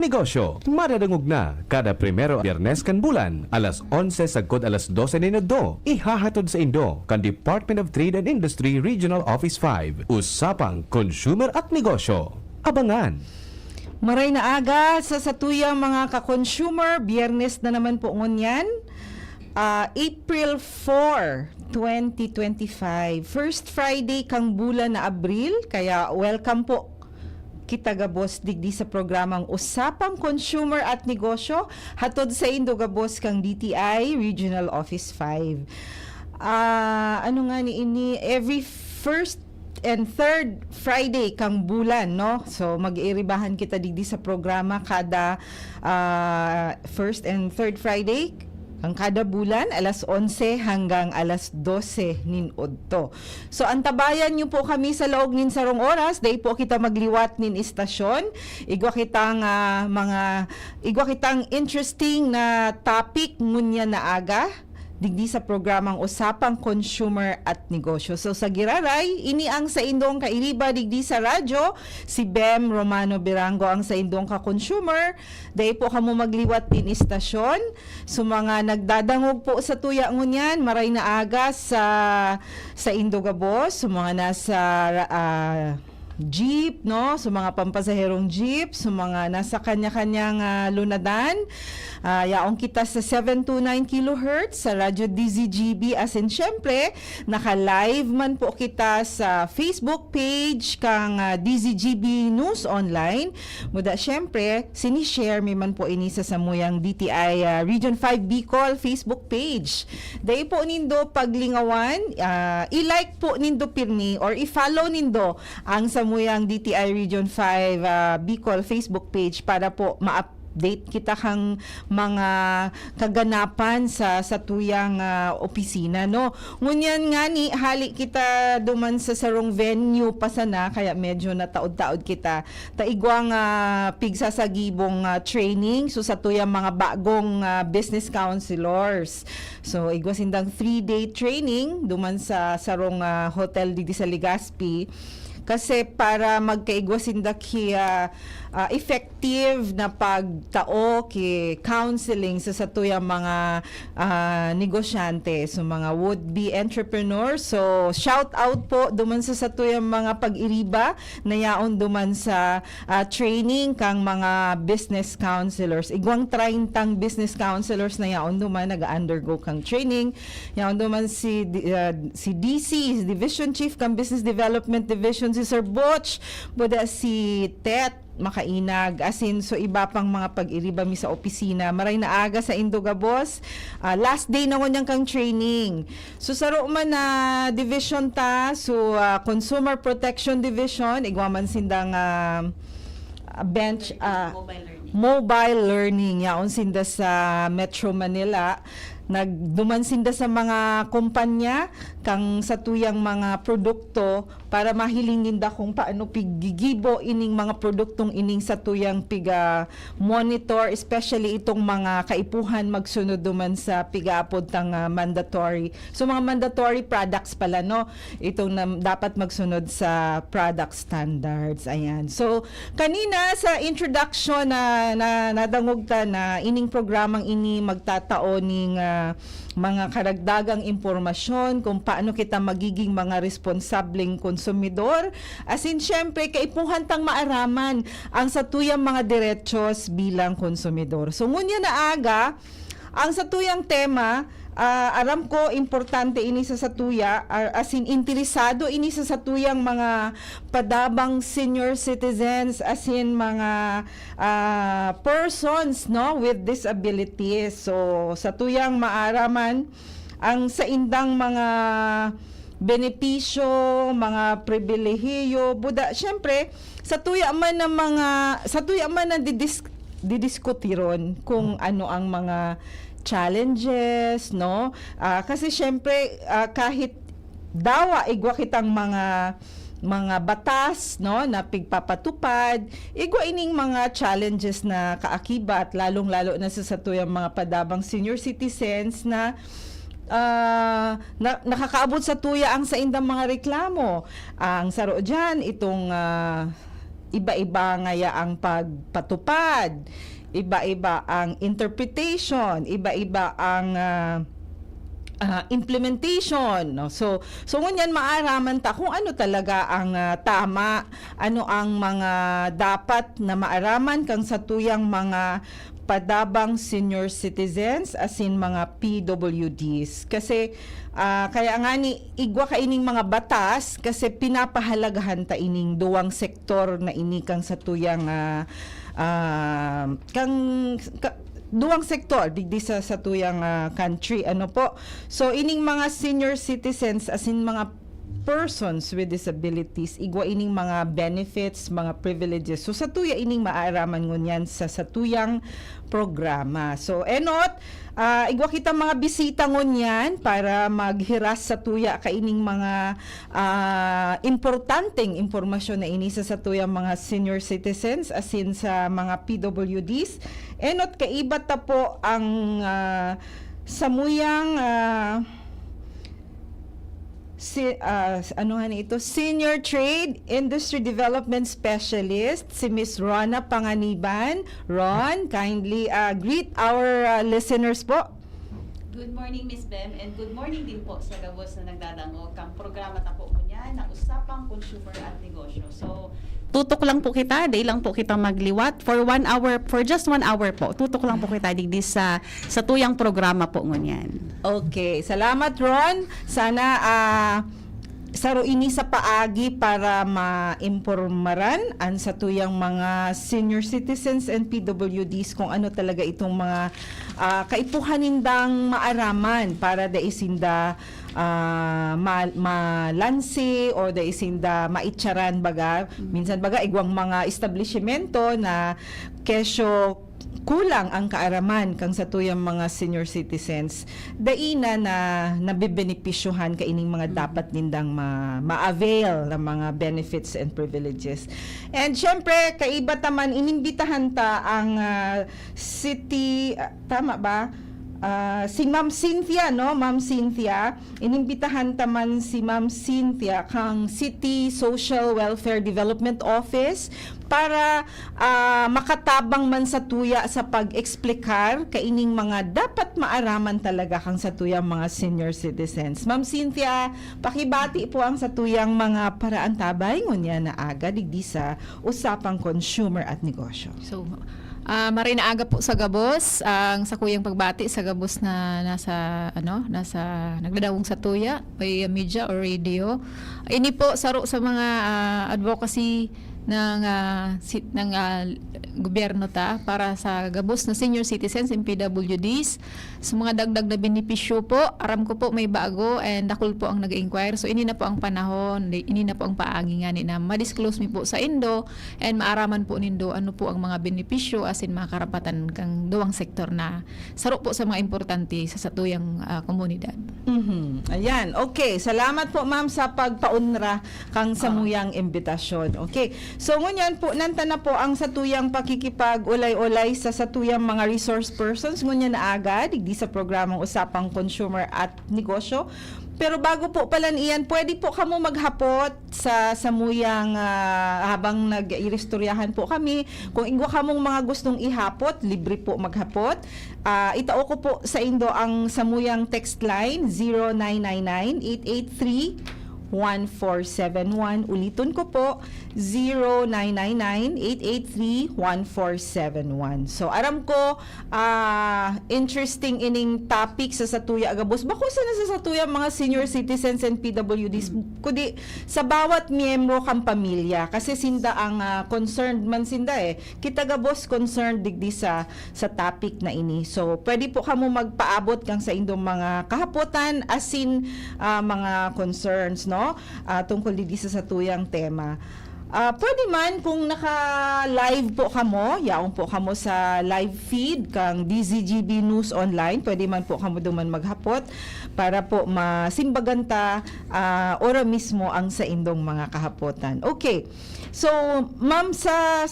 Negosyo, madadangog na kada primero Biyernes kan bulan, alas 11 sagkod alas 12 ninudo. Ihahatod sa Indo kan Department of Trade and Industry Regional Office 5. Usapang Consumer at Negosyo. Abangan! Maray na aga sa satuyang mga ka-consumer, Biyernes na naman po ngunyan. April 4, 2025. First Friday kang bulan na Abril, kaya welcome po kita gabos digdi sa programang Usapang Consumer at Negosyo hatod sa Indo gabos kang DTI Regional Office 5. Ano nga ni ini every first and third Friday kang bulan, no? So mag-iiribahan kita digdi sa programa kada first and third Friday ang kada bulan, alas 11 hanggang alas 12 ninudto. So, antabayan nyo po kami sa laog nin sarong oras. Day po kita magliwat nin istasyon. Igwa kitang interesting na topic ngunya na aga digdi sa programang Usapang Consumer at Negosyo. So sa Giraray, ini ang sa indong kairiba digdi sa radyo, si Bem Romano Birango ang sa indong ka-consumer. Dahil po kamo magliwat din istasyon. So mga nagdadangog po sa tuya ngunyan, maray na aga sa Indo gabos, so mga nasa jeep, no? So mga pampasaherong jeep, so mga nasa kanya-kanyang lunadan. Yaong kita sa 729 kHz sa Radyo DZGB, as in syempre naka-live man po kita sa Facebook page kang DZGB News Online. Muda syempre sinishare mi man po ini sa samuyang DTI Region 5 Bicol Facebook page. Dahil po nindo paglingawan, i-like po nindo pirmi or i-follow nindo ang samuyang DTI Region 5 Bicol Facebook page para po ma-update kita kang mga kaganapan sa tuyang opisina, no? Ngunyan nga ni hali kita duman sa sarong venue pa sana, kaya medyo nataod-taod kita taigwang pigsasagibong training so sa tuyang mga bagong business counselors. So igwa sindang 3-day training duman sa sarong hotel didi sa Legazpi. Kasi para magkaigwasindak effective na pagtao ki counseling sa satuyang mga negosyante, so mga would-be entrepreneurs. So shout out po duman sa satuyang mga pag-iriba na yaon duman sa training kang mga business counselors. Igwang 30 business counselors na yaon duman nag-undergo kang training. Yaon duman si DC, Division Chief kang Business Development Division, si Sir Butch, buda si Tet makainag, asin so iba pang mga pag-iriba mi sa opisina. Maray na aga sa Indo gabos. Last day na ngunyang kang training. So saro man na division ta, so Consumer Protection Division, igwaman sindang bench mobile learning yaon sinda sa Metro Manila. Nagduman sinda sa mga kumpanya kang sa tuyang mga produkto para mahilingin da kung paano pigigibo ining mga produktong ining sa tuyang piga monitor, especially itong mga kaipuhan magsunod duman sa pigaapod tang mandatory. So mga mandatory products pala, no? Itong dapat magsunod sa product standards. Ayan. So kanina sa introduction na nadangog ta na ining programang ini magtatao ning mga karagdagang impormasyon kung paano kita magiging mga responsableng konsumidor. As in, syempre, kaipuhan tang maaraman ang satuyang mga derechos bilang konsumidor. So, ngunya na aga, ang satuyang tema, aram ko importante ini sa satuya, as in interesado ini sa satuyang mga padabang senior citizens, as in mga persons, no, with disabilities. So satuyang maaraman ang sa indang mga benepisyo, mga pribilehiyo, buda syempre satuya man na didiskutiron kung ano ang mga challenges, no? Kasi syempre kahit dawa igwa kitang mga batas, no, na pigpapatupad, igwa ining mga challenges na kaakibat, lalong-lalo na sa satuyang mga padabang senior citizens na nakakaabot sa tuya ang sa indang mga reklamo. Ang saro dyan, itong iba-iba ngaya ang pagpatupad, iba-iba ang interpretation, iba-iba ang implementation, no? So ngunyan maaraman ta kung ano talaga ang tama, ano ang mga dapat na maaraman kang sa tuyang mga padabang senior citizens as in mga PWDs. Kasi kaya nga ni igwa ka ining mga batas kasi pinapahalagahan ta ining duwang sektor na ini kang sa tuyang duwang sektor digdi sa tuyang country, ano po. So ining mga senior citizens as in mga persons with disabilities, igwa ining mga benefits, mga privileges. So sa tuya ining maaaraman ngunyan sa tuyang programa. So enot, igwa kita mga bisita ngunyan para maghiras sa tuya kaining mga importanteng impormasyon na ini sa tuyang mga senior citizens as in sa mga PWDs. Enot kaiba ta po ang samuyang Senior Trade Industry Development Specialist, si Miss Rona Panganiban. Ron, kindly greet our listeners po. Good morning, Miss Bem, and good morning din po sa gabos na nagdadangog kang programa ta po niya na Usapang Consumer at Negosyo. So, tutok lang po kita, day lang po kita magliwat for 1 hour, for just 1 hour po. Tutok lang po kita digdi sa tuyang programa po ngunyan. Okay, salamat Ron. Sana saro ini sa paagi para maimpormaran an sa tuyang mga senior citizens and PWDs kung ano talaga itong mga kaipuhanindang maaraman para da isinda malansi or da isinda maitsaran baga. Minsan baga igwang mga establishmento na kesyo kulang ang kaaraman kang sa tuyang mga senior citizens, daina na nabibenepisyohan kaining mga dapat nindang ma-avail ng mga benefits and privileges. And syempre, kaiba taman, inimbitahan ta ang city, tama ba? Si Ma'am Cynthia, no? Ma'am Cynthia, inimbitahan taman si Ma'am Cynthia kang City Social Welfare Development Office para makatabang man sa tuya sa pag-eksplikar kaining mga dapat maaraman talaga kang sa tuyang mga senior citizens. Ma'am Cynthia, pakibati po ang sa tuyang mga paraan tabay ngunya na aga digdi sa Usapang Consumer at Negosyo. So, marinaaga po sa gabos ang sakuyang pagbati sa gabos na nasa nagdadawong sa tuya by media or radio. Ini po saro sa mga advocacy ng gobyerno ta para sa gabos na senior citizens and PWDs. Sa mga dagdag na benepisyo po, aram ko po may bago and dakol po ang nag-inquire. So ini na po ang panahon, ini na po ang paagi nga ni na ma-disclose mi po sa Indo and maaraman po nindo ano po ang mga benepisyo as in mga karapatan kang duwang sektor na saro po sa mga importante sa satuyang komunidad. Ayan, okay. Salamat po ma'am sa pagpaunra kang samuyang imbitasyon. Okay. So ngunyan po nanta na po ang satuyang pakikipag-ulay-ulay sa satuyang mga resource persons ngunyan na agad digdi sa programang Usapang Consumer at Negosyo. Pero bago po pala iyan, pwede po kamo maghapot sa samuyang habang nag-irestoryahan po kami. Kung ingwa kamong mga gustong ihapot, libre po maghapot. Itao ko po sa Indo ang samuyang text line 0999-883-1471. Ulitin ko po, 0999-883-1471. So, aram ko, interesting ining topic sa Satuya Agabos. Bako sana sa Satuya mga senior citizens and PWDs, kundi sa bawat miyembro kang pamilya. Kasi sinda ang concerned man sinda Kita gabos concerned digdi sa topic na ini. So, pwede po kamo magpaabot kang sa indong mga kahapotan asin mga concerns, no? Tungkol digdi sa satuyang tema. Pwede man kung naka-live po kamo, yaong po kamo sa live feed kang DZGB News Online, pwede man po kamo duman maghapot para po masimbaganta ora mismo ang sa indong mga kahapotan. Okay. So, ma'am sa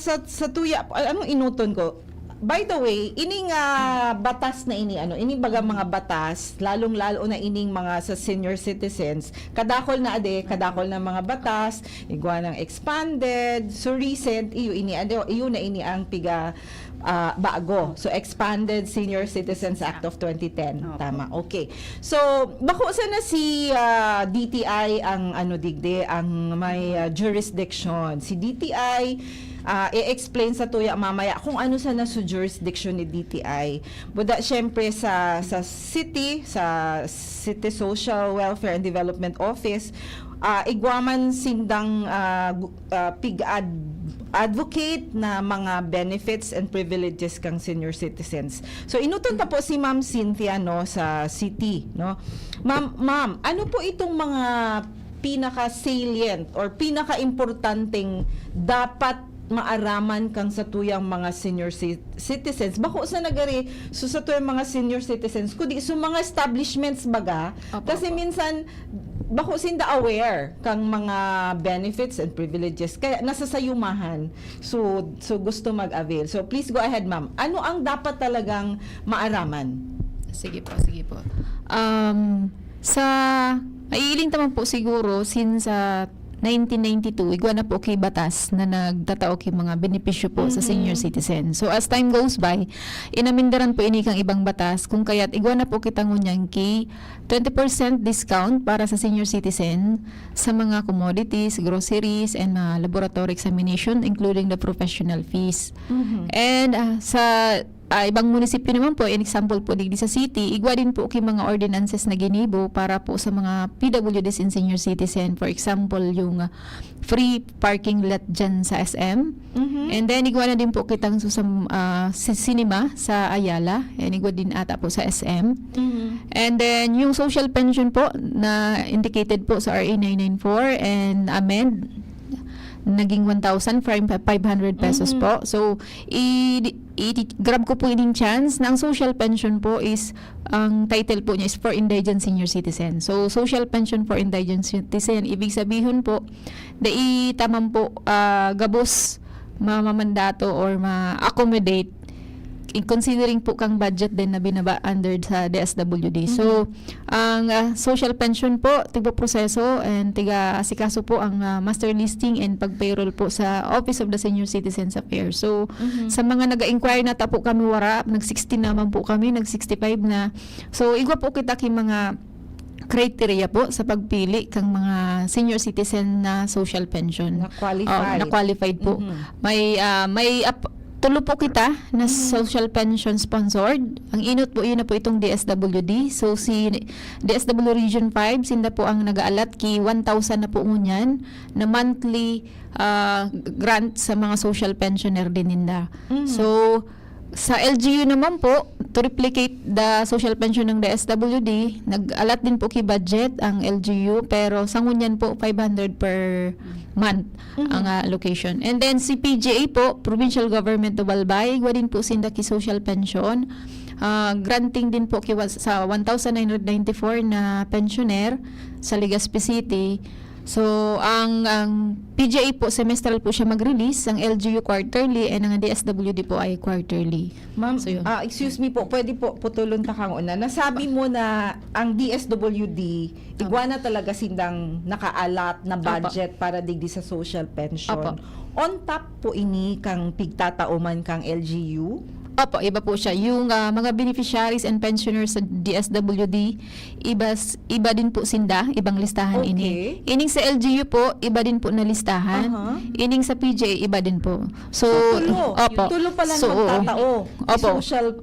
tuya, anong inuton ko? by the way, ining batas na ini ini baga mga batas, lalong-lalo na ining mga sa senior citizens, kadakol na mga batas, igwa ng expanded, so recent iyo na ini ang piga bago. So expanded Senior Citizens Act of 2010. Opo. Tama. Okay. So bako sana si DTI ang digde ang may jurisdiction. Si DTI i-explain sa tuya mamaya kung ano sana sa jurisdiction ni DTI. Buda syempre sa city Social Welfare and Development Office, igwaman sindang advocate na mga benefits and privileges kang senior citizens. So inuton ta po si Ma'am Cynthia sa city, no. Ma'am, ano po itong mga pinaka-salient or pinaka-importanteng dapat maaraman kang sa tuyang mga senior citizens? Bako sa nagari sa tuyang mga senior citizens kundi sa mga establishments baga. Opo, Kasi opo. minsan bako sinda aware kang mga benefits and privileges kaya nasa sayumahan, so gusto mag-avail. So please go ahead, ma'am. Ano ang dapat talagang maaraman? Sige po. Sa maiiling taman po siguro since 1992, igwa na po kay batas na nagtatao kay mga benepisyo po sa senior citizen. So as time goes by, inamindaran po ini kang ibang batas kung kaya't igwa na po kita ngunyang kay 20% discount para sa senior citizen sa mga commodities, groceries, and laboratory examination including the professional fees. And sa ibang munisipyo naman po, in example po digdi sa city, igwa din po kay mga ordinances na ginibo para po sa mga PWDs and senior citizen. For example, yung free parking lot dyan sa SM. And then, igwa na din po kitang sa cinema sa Ayala. And igwa din ata po sa SM. And then, yung social pension po na indicated po sa RA 994 and amend, naging 1,500 pesos po. So, grab ko po ining chance na ang social pension po is, ang title po niya is for indigent senior citizen. So, social pension for indigent citizen, ibig sabihin po, tamang po gabos mamamandato or ma-accommodate considering po kang budget din na binaba under sa DSWD. So, ang social pension po, tigpo-proseso and tiga-asikaso po ang master listing and pag-payroll po sa Office of the Senior Citizens Affairs. So, sa mga nag-inquire na tapo kami wara, nag-60 naman po kami, nag-65 na. So, igwa po kita kay mga criteria po sa pagpili kang mga senior citizen na social pension. Na-qualified. Na-qualified po. May tulo po kita na social pension sponsored. Ang inot po, yun na po itong DSWD. So, si DSW Region 5, sinda po ang nag-aalat ki 1,000 na po ngunyan na monthly grant sa mga social pensioner din ninda. So, sa LGU naman po, to replicate the social pension ng DSWD, nag-alat din po ki budget ang LGU, pero sa ngunyan po 500 per month ang allocation. And then si PGA po, Provincial Government of Albay, igwa din po sinda ki social pension. Granting din po sa 1,994 na pensioner sa Legazpi City. So, ang PGA po, semestral po siya mag-release, ang LGU quarterly, and ang DSWD po ay quarterly. Ma'am, So, yun. excuse me po, pwede po putulon ta kang una. Nasabi mo na ang DSWD, igwa na talaga sindang nakaalat na budget para digdi sa social pension. Opo. On top po ini kang pigtatauman kang LGU? Opo, iba po siya. Yung mga beneficiaries and pensioners sa DSWD, iba din po sinda, ibang listahan Okay. ini. Ining sa LGU po, iba din po na listahan. Ining sa PJ, iba din po. So, Tulo pa lang So, magtatao. opo. Social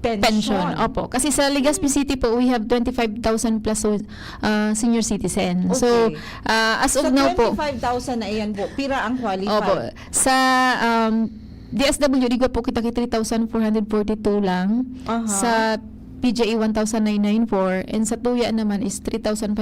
pension. Opo. Kasi sa Legazpi City po, we have 25,000 plus senior citizen. So, Okay. as of Sa now po, 25,000 na iyan po, pira ang qualified. opo, sa DSWD ko po kita kay 3,442 lang. Sa PJA 1,994 and sa Tuya naman is 3,543.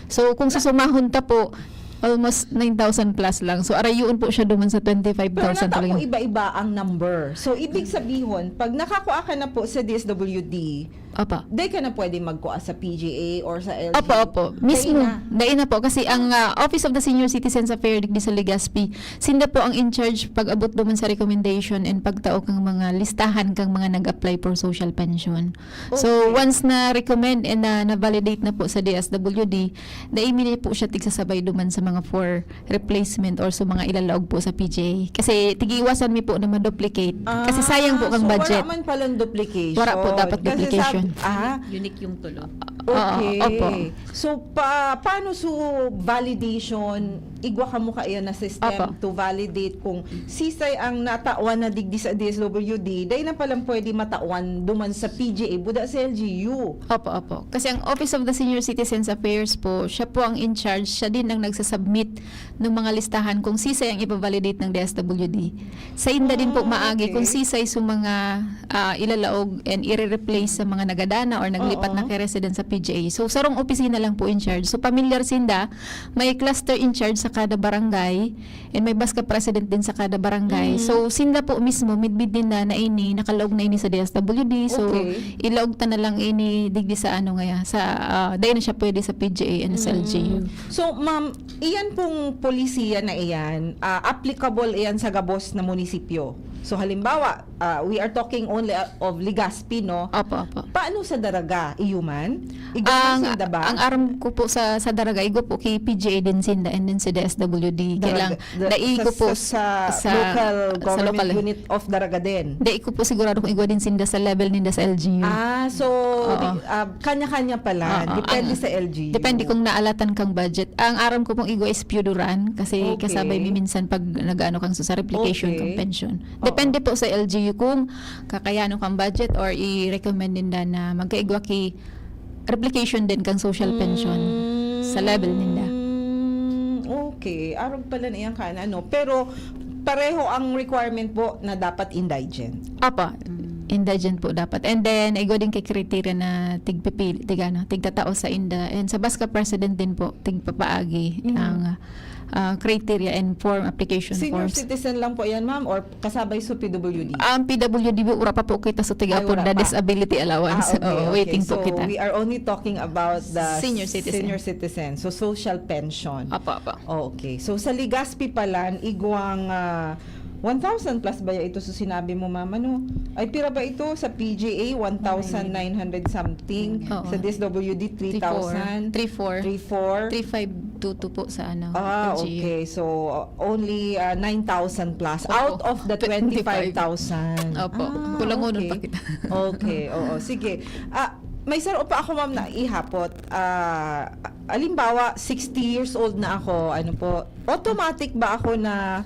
So kung susumahon ta po, almost 9,000 plus lang. So arayuon po siya duman sa 25,000 Pero nata talaga. po iba-iba ang number. So ibig sabihin, pag nakakuha ka na po sa DSWD, Opo. Day ka na pwede magkuha sa PGA or sa LGU. Opo. Mismo. Day na. Dain na po. Kasi ang Office of the Senior Citizens Affairs di sa Legazpi, sinda po ang in charge pag-abot duman sa recommendation and pagtao kang mga listahan kang mga nag-apply for social pension. So, Okay. once na-recommend and na-validate na po sa DSWD, na-email po siya tigsasabay duman sa mga for replacement or sa mga ilalaog po sa PGA. Kasi tigiiwasan mi po na ma-duplicate. Kasi sayang po kang so budget. wala man palang duplication. Wala po dapat Kasi duplication. Unique yung tulo. Okay. Opo. So, paano validation, igwa ka mo kaya na system Opo. to validate kung sisay ang natawan na digdi sa DSWD, day na palang pwede matawan duman sa PGA, buda sa LGU. Opo. Kasi ang Office of the Senior Citizens Affairs po, siya po ang in charge, siya din ang nagsasubmit ng mga listahan kung sisay ang ipavalidate ng DSWD. Sa inda din po maagi okay. kung sisay sa mga ilalaog and i-replace sa mga nagadana or naglipat na kay resident sa PGA. So, sarong opisina lang po in charge. So, familiar sinda, may cluster in charge sa kada barangay and may baska president din sa kada barangay. So, sinda po mismo, midbid din na ini, nakalaog na ini sa DSWD. So, Okay. ilaog ta na lang ini digdi sa ano ngaya, sa, dahil na siya pwede sa PGA and sa LGU. So, ma'am, iyan pong polisiya na iyan, applicable iyan sa gabos na munisipyo. So, halimbawa, we are talking only of Legazpi, no? Opo. Paano sa Daraga? Iyuman? Iguman sinda ba? Ang aram ko po sa Daraga, igo po kay PGA din sinda and then sa DSWD. Kailang, daigo po sa sa local government local unit of Daraga din. Dai ko po sigurado kung igwa din sinda sa level ninda sa LGU. So Oo. kanya-kanya pala. Oo. Depende Ang- sa LGU. Depende kung naalatan kang budget. Ang aram ko pong igwa is Piuduran kasi Okay. kasabay mi minsan pag nag-ano kang sa replication Okay. kang pension. Oo. Depende po sa LGU kung kakayano kang budget or i-recommend ninda na magkaigwa ki replication din kang social pension sa level ninda. Okay. Arog pala na yan ka na, no? Pero pareho ang requirement po na dapat indigent. Apa, indigent po dapat. And then, igwa din kay criteria na tigpipili, tigtatao sa inda. And sa Baska President din po, tigpapaagi ang criteria and form application Senior forms. citizen lang po yan, ma'am? Or kasabay sa PWD? Ang PWD, ura pa po kita sa tigapon Ay, wala na pa. disability allowance. Okay. Waiting So, po kita. we are only talking about the Senior citizen. senior citizen. So, social pension. Apa. Okay. So, sa Legazpi pala, igwang 1,000 plus ba ito sa sinabi mo, mama, no? Ay, pira ba ito sa PGA? 1,900 something. Oo. Sa DSWD, 3,000. 3,400. 3,400. 3,522 po sa ano. LGU. Okay. So, only 9,000 plus Opo. out of the 25,000. Opo. Kulangunon pa kita. Okay, oo. Sige. May saro pa ako, ma'am, na ihapot. Alimbawa, 60 years old na ako. Ano po, automatic ba ako na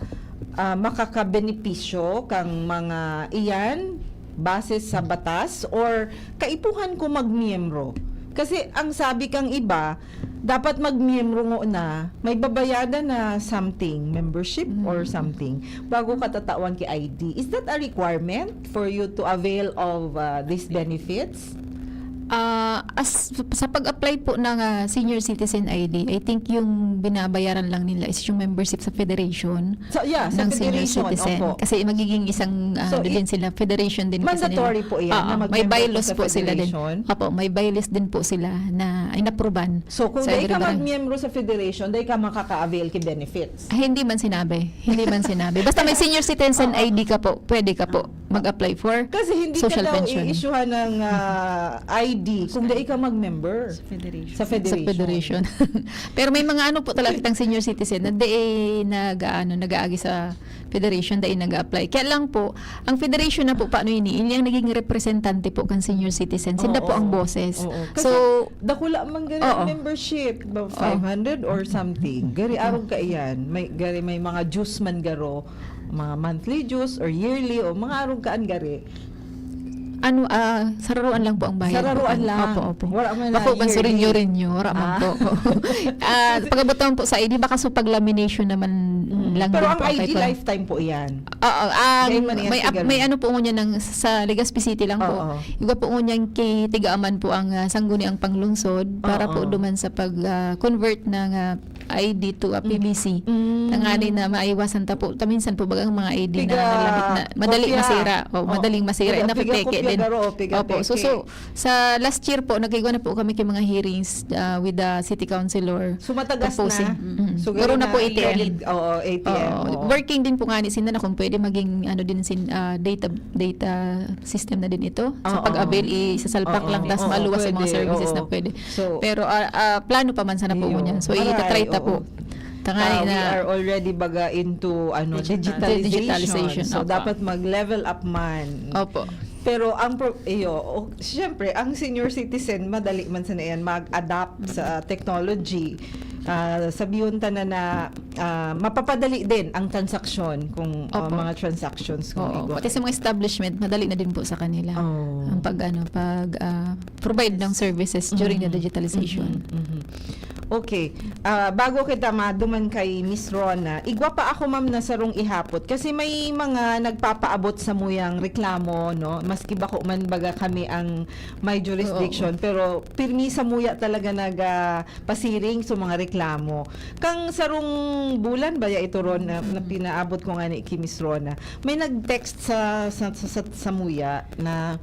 makakabenepisyo kang mga iyan base sa batas or kaipuhan ko magmiyembro? Kasi ang sabi kang iba, dapat magmiyembro mo na, may babayadan na something, membership or something, bago ka tatawan ki ID. Is that a requirement for you to avail of these benefits? As sa pag-apply po ng senior citizen ID, I think yung binabayaran lang nila is yung membership sa federation So, yeah, sa ng senior federation, citizen. opo. Kasi magiging isang So, din sila, federation din kasi Mandatory nila. po yan na May mag-member bylaws sa po sila din. federation? Opo, may bylaws din po sila na inaproban. So, kung sa dahil ka every barangay. magmiyembro sa federation, dahil ka makaka-avail ki benefits. Hindi man sinabi. Basta may senior citizen ID ka po, pwede ka po mag-apply for Kasi hindi social ka daw pension. i-issuehan ng ID kung dahil ka mag-member Federation. sa federation. Sa federation. Pero may mga ano po talaga kitang senior citizen na nag-aagi sa federation dahil nag-apply. Kaya lang po, ang federation na po paano ini ang naging representante po kan senior citizen. Sila po ang bosses. Oo. Kasi So, dakula man gari Oo. membership, 500 or something. Gari arog ka iyan. May mga dues man garo, mga monthly dues or yearly o mga arog kaan gari. sararuan lang po ang bayad. Sararuan lang. Opo. Wala man na Bako man yearly. rinyo. Wala man po. Pagkabutan po sa ID, baka sa pag-lamination naman lang Pero din ang po. ID kahit wala. lifetime po iyan. Oo, Ngayon man yan siguro. may ano po ngunya ng sa Legazpi City lang po. Oo. Iba po ngunya kay Tigaaman po ang sangguni ang panglungsod para po Oo. duman sa pag convert ng ID to PBC. Mm. Tangali na maiwasan ta po. Taminsan po bagang mga ID Piga na nalamit na madali kopya. masira. O, madaling masira. Piga- Na piga peke kopya din. garo, piga Opo. So, peke. sa last year po, nagigwa na po kami kay mga hearings with the city councilor. So matagas Proposing. na. So Garo na po ATM. Oo, ATM. oo. Working din po nga ni Sinda na kung pwede maging din data system na din ito. Sa Oo. pag-avail, isasalpak Oo. lang tas Oo, maluwas yung mga pwede. services Oo. na pwede. So, Pero plano pa man sana po iyo. niya. So Aray, itatry ta oo. po. Tangali We na are already baga into digitalization. Digitalization, So opo. dapat mag-level up man. Opo. Pero siyempre, ang senior citizen, madali man sa yan mag-adapt sa technology. Sabihin ta na mapapadali din ang transaksyon kung Opo. mga transactions kung Oo. igwa. Pati sa mga establishment, madali na din po sa kanila. Oh. Ang provide ng services during the digitalization. Mhm. Okay. Bago kita maduman kay Miss Rona, igwa pa ako ma'am na sarong ihapot kasi may mga nagpapaabot sa muyang reklamo, no? Maski bako man baga kami ang may jurisdiction, pero pirmi sa muya talaga pasiring sa mga reklamo. Kang sarong bulan ba ya ito ron na pinaabot ko nga ni kay Miss Rona. May nag-text sa muya na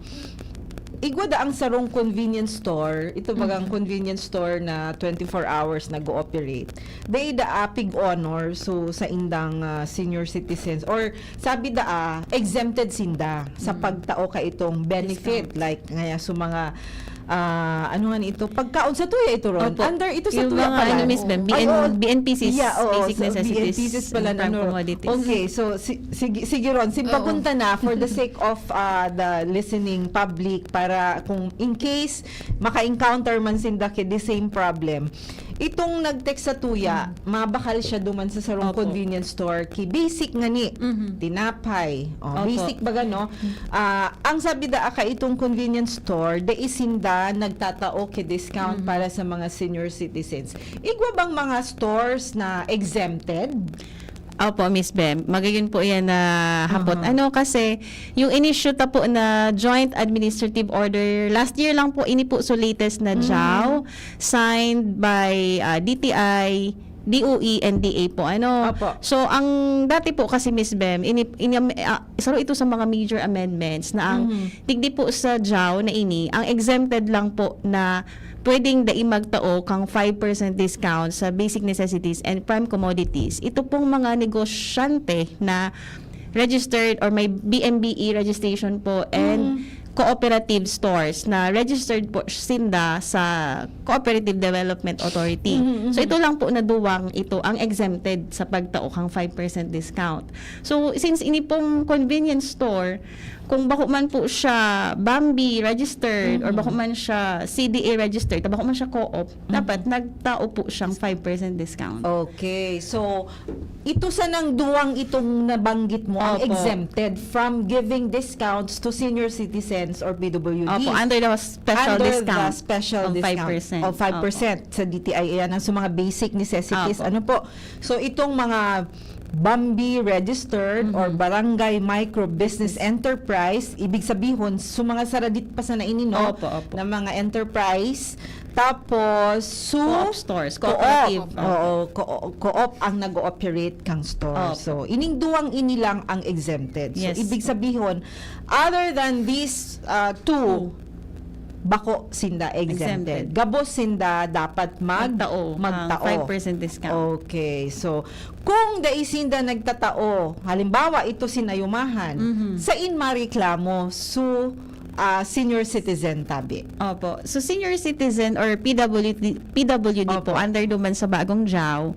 igwa da ang sarong convenience store, ito bagang convenience store na 24 hours nag-ooperate. They pig honor so sa indang senior citizens or sabi exempted sinda sa pagtao ka itong benefit like ngaya sa mga ano nga ito pagkaon sa tuya ito ron Opo. under ito sa Yung tuya mga pala Miss Bem, Ay, oo. BNPCs, basic so necessities, BNPCs pala and prime ano. commodities. Okay, so sige Ron, papunta na for the sake of the listening public para kung in case maka-encounter man sinda the same problem. Itong nag-text sa tuya, mabakal siya duman sa sarong Opo. convenience store ki basic nga ni tinapay. Opo. Basic baga no. Ang sabi ka itong convenience store, de isinda nagtatao ki discount para sa mga senior citizens. Igwa bang mga stores na exempted? Opo, Miss Bem. Magiging po yan na hapot. Ano kasi, yung in-issue ta po na Joint Administrative Order, last year lang po, ini po so latest na JAW, signed by DTI, DOE, and DA po. Ano? Opo. So, ang dati po kasi, Miss Bem, isa ito sa mga major amendments na ang tigdi po sa JAW na ang exempted lang po na pwedeng magtao kang 5% discount sa basic necessities and prime commodities. Ito pong mga negosyante na registered or may BMBE registration po and cooperative stores na registered po sinda sa Cooperative Development Authority. So ito lang po na duwang ito ang exempted sa pagtao kang 5% discount. So since ini pong convenience store, kung bako man po siya Bambi registered or bako man siya CDA registered, bako man siya co-op, dapat nagtao po siyang 5% discount. Okay. So, ito sa nang duwang itong nabanggit mo ang Opo. exempted from giving discounts to senior citizens or PWDs. Opo, under the special Under discount the special of discount 5%. of 5% sa DTI. Yan ang sa mga basic necessities. Opo. Ano po? So, itong mga Bambi registered or barangay micro business enterprise, ibig sabihin, so mga saradit pa sa nainino Opo, opo. na mga enterprise, tapos Co-op stores, co-op. cooperative. Oo, co-op ang nag-ooperate kang store. Opo. So, ining duwang inilang ang exempted. So, Yes. ibig sabihin, other than these two, bako sinda exempted. Exempted. Gabos sinda dapat Magtao. magtao. 5% discount. Okay. So, kung daisinda nagtatao, halimbawa ito sinayumahan, sa in mareklamo so senior citizen tabi. Opo. So, senior citizen or PWD po, Opo. under duman sa bagong JAW,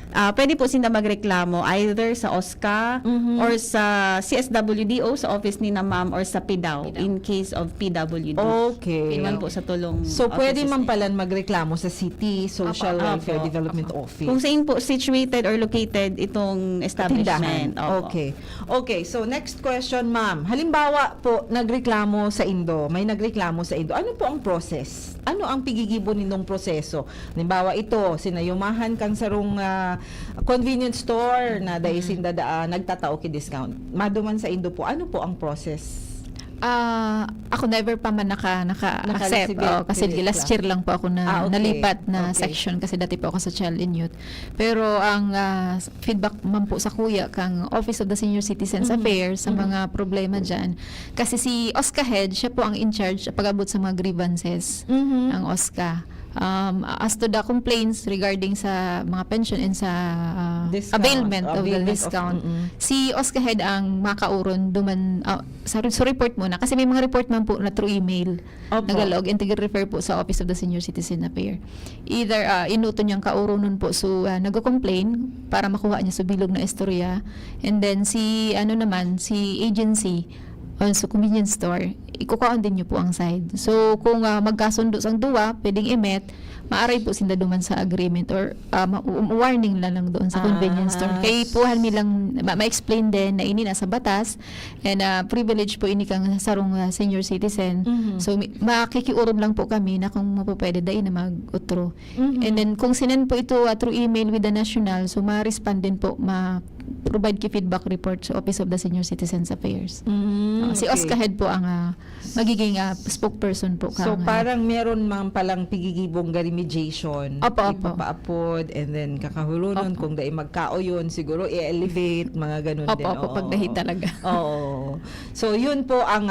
pwede po sila magreklamo either sa OSCA or sa CSWDO, sa office ni na ma'am, or sa PIDAW, in case of PWD. Okay. Iwan po sa tulong So, pwede offices man na- palan magreklamo sa City Social Opo. Welfare Opo. Development Opo. Office. Kung saan po situated or located itong establishment. Tindahan. Opo. Okay. Okay, so next question, ma'am. Halimbawa po, nagreklamo sa Indo, may nagreklamo sa Indo. Ano po ang process? Ano ang pigigibon nindong proseso? Halimbawa ito, sinayumahan kang sarong convenience store na daisin nagtatao ki discount. Maduman sa Indo po, ano po ang process? Ako never pa man naka-accept. Naka-receive Kasi direct last lang. year lang po ako na Okay. nalipat na Okay. section kasi dati po ako sa Child and Youth. Pero ang feedback man po sa kuya kang Office of the Senior Citizens Affairs sa mga problema dyan. Kasi si OSCA head, siya po ang in charge pag-abot sa mga grievances ang OSCA. As to the complaints regarding sa mga pension and sa Discount. availment of the Availment of- discount, si OSCA head ang makauron duman sa report muna kasi may mga report man po na through email Opo. nagalog and refer po sa Office of the Senior Citizen Affairs. Either inuto niyang kauronon po so nagko-complain para makuha niya sa bilog na istorya, and then si si agency sa convenience store, ikukuhaan din niyo po ang side. So, kung magkasundo sang duwa, pwedeng i-met, maaray po sila duman sa agreement or warning lang doon sa convenience store. Kaya puhan nilang ma-explain din na ini nasa batas and privilege po ini kang sarong senior citizen. So, makikiuron lang po kami na kung mapapwede dahil na mag-utro. And then, kung sinend po ito through email with the national, so ma-respond din po, provide ki feedback report sa Office of the Senior Citizens Affairs. Si okay. OSCA head po ang magiging spokesperson po. So parang meron man palang pigigibong remediation. Opo, opo. Ipapaapod and then kakahulunon Opo. kung dai magkao yun siguro i-elevate mga ganun din. Opo, pagdahit talaga. Oo. So yun po ang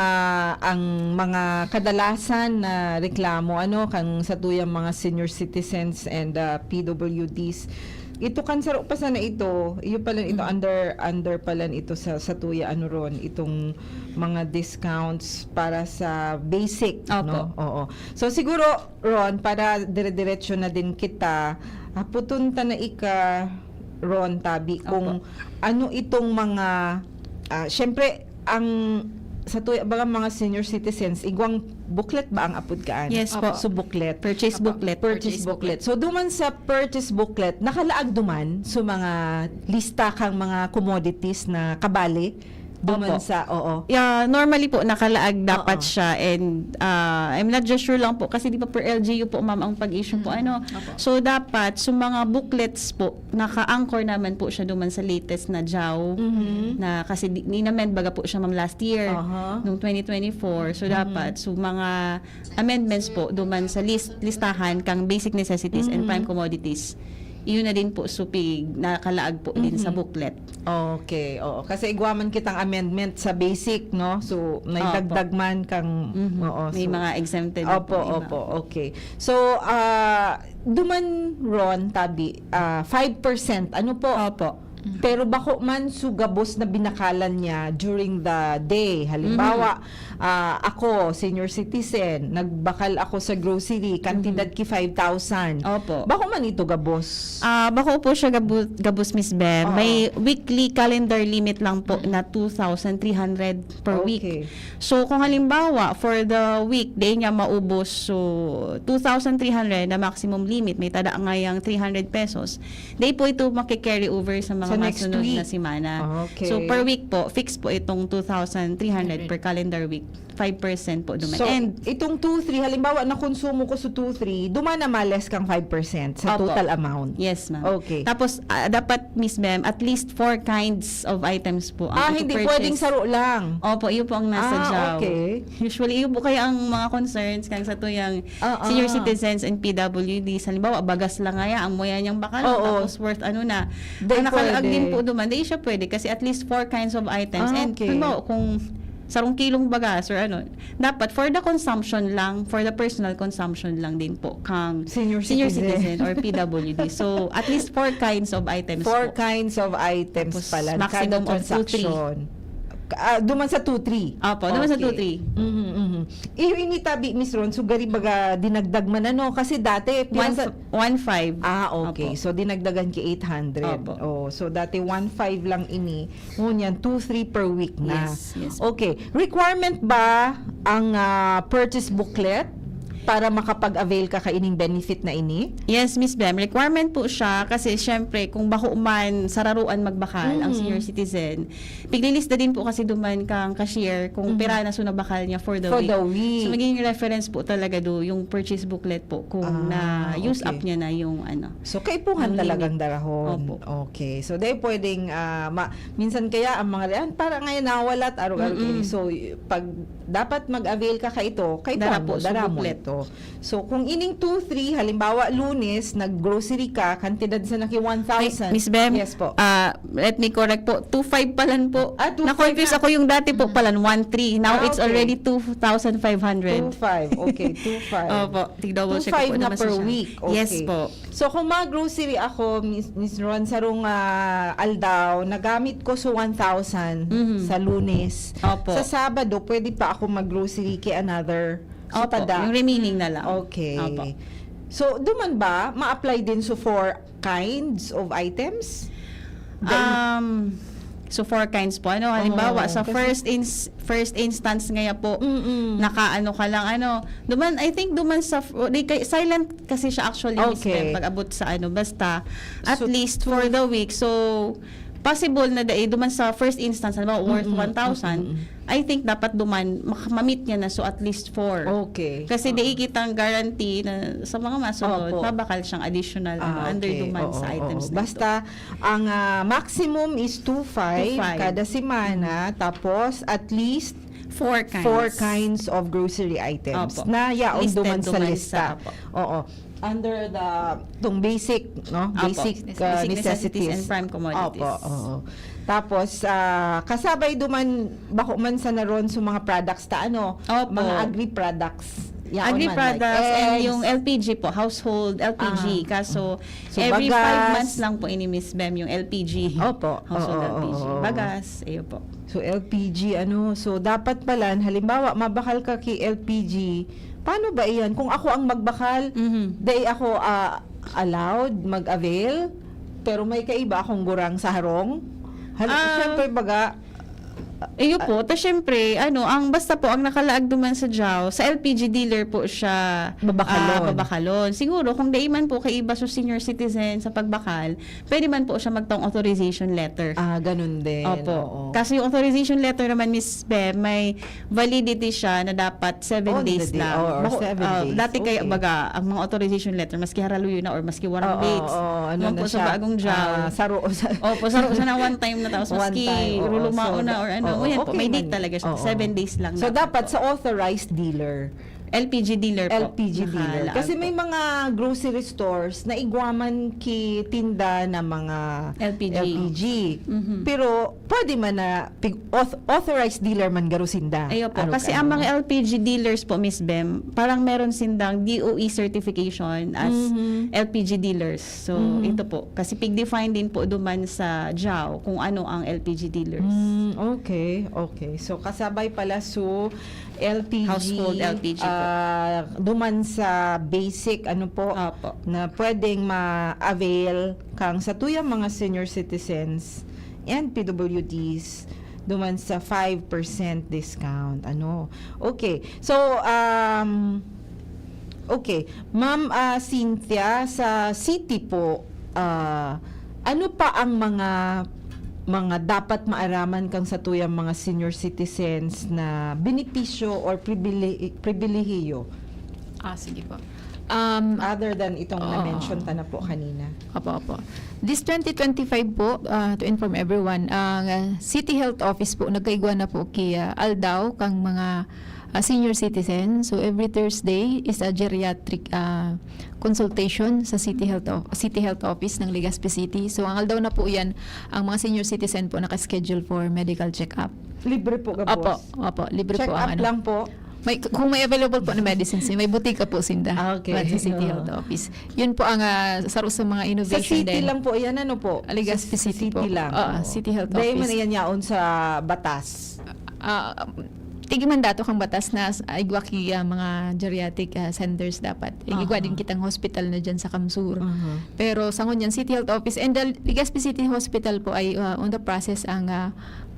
mga kadalasan na reklamo kang sa tuyang mga senior citizens and PWDs. Ito kansaro pa sana ito. Iyo pala ito under pala ito sa tuya ron itong mga discounts para sa basic no. Oo. So siguro Ron para dire-diretso na din kita putunta na Ron Tabi kung ano itong mga syempre ang sa tuya mga senior citizens igwang booklet ba ang apod kaan? Yes po. So booklet. Purchase booklet. Purchase booklet. So duman sa purchase booklet, nakalaag duman so mga lista kang mga commodities na kabali duman Opo. sa Yeah, normally po nakalaag dapat siya, and I'm not just sure lang po kasi di pa per LGU po ma'am ang pag-issue po So dapat so mga booklets po naka-anchor naman po siya duman sa latest na JAW na kasi ni naman baga po siya ma'am last year nung 2024. So dapat so mga amendments po duman sa listahan kang basic necessities and prime commodities. Iyon na din po supig nakalaag po din sa booklet. Okay, oo. Kasi igwaman kitang amendment sa basic, no? So, naidagdag man kang, May so, mga exempted Opo, po iba. opo, okay. So, duman Ron, Tabi, 5%, ano po? Opo. Pero bako man sugabos na binakalan niya during the day. Halimbawa, ako, senior citizen, nagbakal ako sa grocery, kantidad ki 5,000. Opo. Bako man ito gabos? Bako po siya gabus Miss Bem. Oo. May weekly calendar limit lang po na 2,300 per week. Okay. So kung halimbawa for the week day niya maubos so 2,300 na maximum limit, may tada nga yung 300 pesos. Day po ito makikarry over sa mga Sa next masunod week. na semana. Okay. So per week po, fix po itong 2,300 per calendar week. 5% po duman. So, And itong 2-3, halimbawa na konsumo ko sa 2-3, dumana males kang 5% sa Opo. total amount. yes, ma'am. Okay. Tapos dapat Miss Bem, at least 4 kinds of items po ang Hindi ipipurchase. pwedeng saro lang. Opo, iyo po ang nasa JAW. Okay. Usually, iyo po kaya ang mga concerns kang sa tuyang senior citizens and PWD. Halimbawa, bagas lang nga ang muya niyang bakal. Oo. Tapos worth ano na. Di Ang nakalaag pwede. din po duman. Di siya pwede kasi at least 4 kinds of items. And Okay. halimbawa, kung sarong kilong bagas or ano, dapat for the consumption lang, for the personal consumption lang din po kang Senior citizen citizen. or PWD. So, at least 4 kinds of items 4 po. kinds of items Tapos, pala. maximum Kada of 2-3. transaction. Duman sa 2-3. Opo, naman sa 2-3. Iyo initabi, Miss Ron, so gari baga dinagdag man kasi dati, pirasa- 1.5. okay. Opo. So, dinagdagan ki 800. Opo. So, dati 1.5 lang ini. Ngunyan, 2-3 per week na. Yes, yes. Okay. Requirement ba ang purchase booklet? para makapag-avail ka kaining benefit na ini? Yes, Miss Bem, requirement po siya kasi syempre kung bako man sararuan magbakal ang senior citizen, piglilista din po kasi duman kang cashier kung pera na sunabakal niya for the For week. the week. So magiging reference po talaga do yung purchase booklet po kung na-use okay. up niya na yung ano. So, kaipuhan Ang talagang limit. darahon. Opo. Okay. So, dahil pwedeng, minsan kaya ang mga yan, para ngayon nawalat, araw-araw kayo. So, pag dapat mag-avail ka ito, Dara po, dara mo subuklet. ito. So, kung ining 2-3, halimbawa, Lunes, nag-grocery ka, kantidad sa naki 1,000. Miss Bem, Yes po. let me correct po, 2.5 palan po. 2.5 Na-confuse na. ako yung dati po palan, 1.3. Now it's Okay. already 2,500. 2.5. Okay, 2.5. Opo, tig-double check ko 2.5 po na naman per siya. week. Okay. Yes po. So, kung mag-grocery ako, Miss Ron, sarong aldaw, nagamit ko sa 1,000 sa Lunes. Opo. Sa Sabado, pwede pa ako mag-grocery kay another. So, Opo, tada. yung remaining na lang. Okay. Opo. So, duman ba, ma-apply din so 4 kinds of items? So 4 kinds po. Ano, halimbawa, sa kasi- first instance ngaya po, nakaano ka lang, duman, I think duman sa, silent kasi siya actually, Miss Okay. Bem, pag-abot sa basta, at So, least for the week. So, possible na duman sa first instance, halimbawa, worth 1,000, I think dapat duman, mamit niya na, so at least 4. Okay. Kasi di kitang guarantee na sa mga masunod, Opo. mabakal siyang additional under okay. duman Oo, sa items oo. na ito. Basta, ang maximum is 2.5 2.5. kada semana, tapos at least 4 kinds. 4 kinds of grocery items Opo. na yaon Listed duman sa duman lista. sa- opo. Oo. Under tong basic, no? Opo. Basic, Basic necessities. and prime commodities. Opo, oo. Tapos, kasabay duman, bako man sa naron sa mga products ta Opo. mga agri products. Yaon Agri man, products like and eggs. yung LPG po, household LPG. Kaso, So, every bagas. 5 months lang po ini Miss Bem yung LPG. Opo. Household Oo, LPG. oo, oo. Bagas, ayo po. So LPG so dapat pala halimbawa mabakal ka kay LPG, paano ba iyan kung ako ang magbakal? Day ako allowed mag-avail pero may kaiba akong gurang sa harong. Syempre baga Iyo po, ta syempre, ang basta po ang nakalaag duman sa JAW, sa LPG dealer po siya Babakalon. babakalon. Siguro kung di man po kay iba sa senior citizen sa pagbakal, pwede man po siya magtaong authorization letter. ganun din. Opo. Oo. Kasi yung authorization letter naman, Miss Bem, may validity siya na dapat 7 On the days day, lang. or 7 days. Dati kaya Okay. baga, ang mga authorization letter, maski haraluyo na or maski warang Oo, dates. ano Mga na po siya? sa bagong JAW. Saro. Opo, saro sa na one time na tapos One maski time, oo. rulumao So, na or oo, yan po, okay may date man. talaga siya. Oo. 7 days lang. So dapat sa authorized dealer. LPG dealer po. LPG dealer. Nakalaag Kasi may po. mga grocery stores na igwaman ki tinda na mga LPG. Pero pwede man na authorized dealer man garusinda. Ayo po. Kasi ang mga LPG dealers po, Miss Bem, parang meron sindang DOE certification as LPG dealers. So, ito po. Kasi pig-define din po duman sa JAW kung ano ang LPG dealers. Okay. So kasabay pala LPG. Household LPG po. Duman sa basic Opo. na pwedeng ma-avail kang sa tuyang mga senior citizens and PWDs duman sa 5% discount. Okay. So, okay. Ma'am Cynthia, sa city po, ano pa ang mga dapat maaraman kang sa tuyang mga senior citizens na benepisyo or pribilehiyo Sige po. other than itong Oo. na-mention ta na po kanina? Opo. This 2025 po, to inform everyone, ang City Health Office po, nagkaigwa na po kay Aldaw kang mga senior citizen. So every Thursday is a geriatric consultation sa City Health Office ng Legazpi City. So ang Aldaw na po yan, ang mga senior citizen po nakaschedule for medical check-up. Libre po ka, boss? Opo, libre Check po up ang lang po? kung may available po na medicines, may butika po sinda Okay. sa City Health Office. Yun po ang saro sa mga Sa innovation city din. lang po, yan po? Legazpi Sa City po. lang. Oo, City Health Dahil man Office. yan yaon sa batas. Tigiman dato kang batas na igwa ki mga geriatric centers dapat. Igwa din kitang hospital na dyan sa Kamsur. Pero sa ngunyan City Health Office and the Legazpi City Hospital po ay on the process ang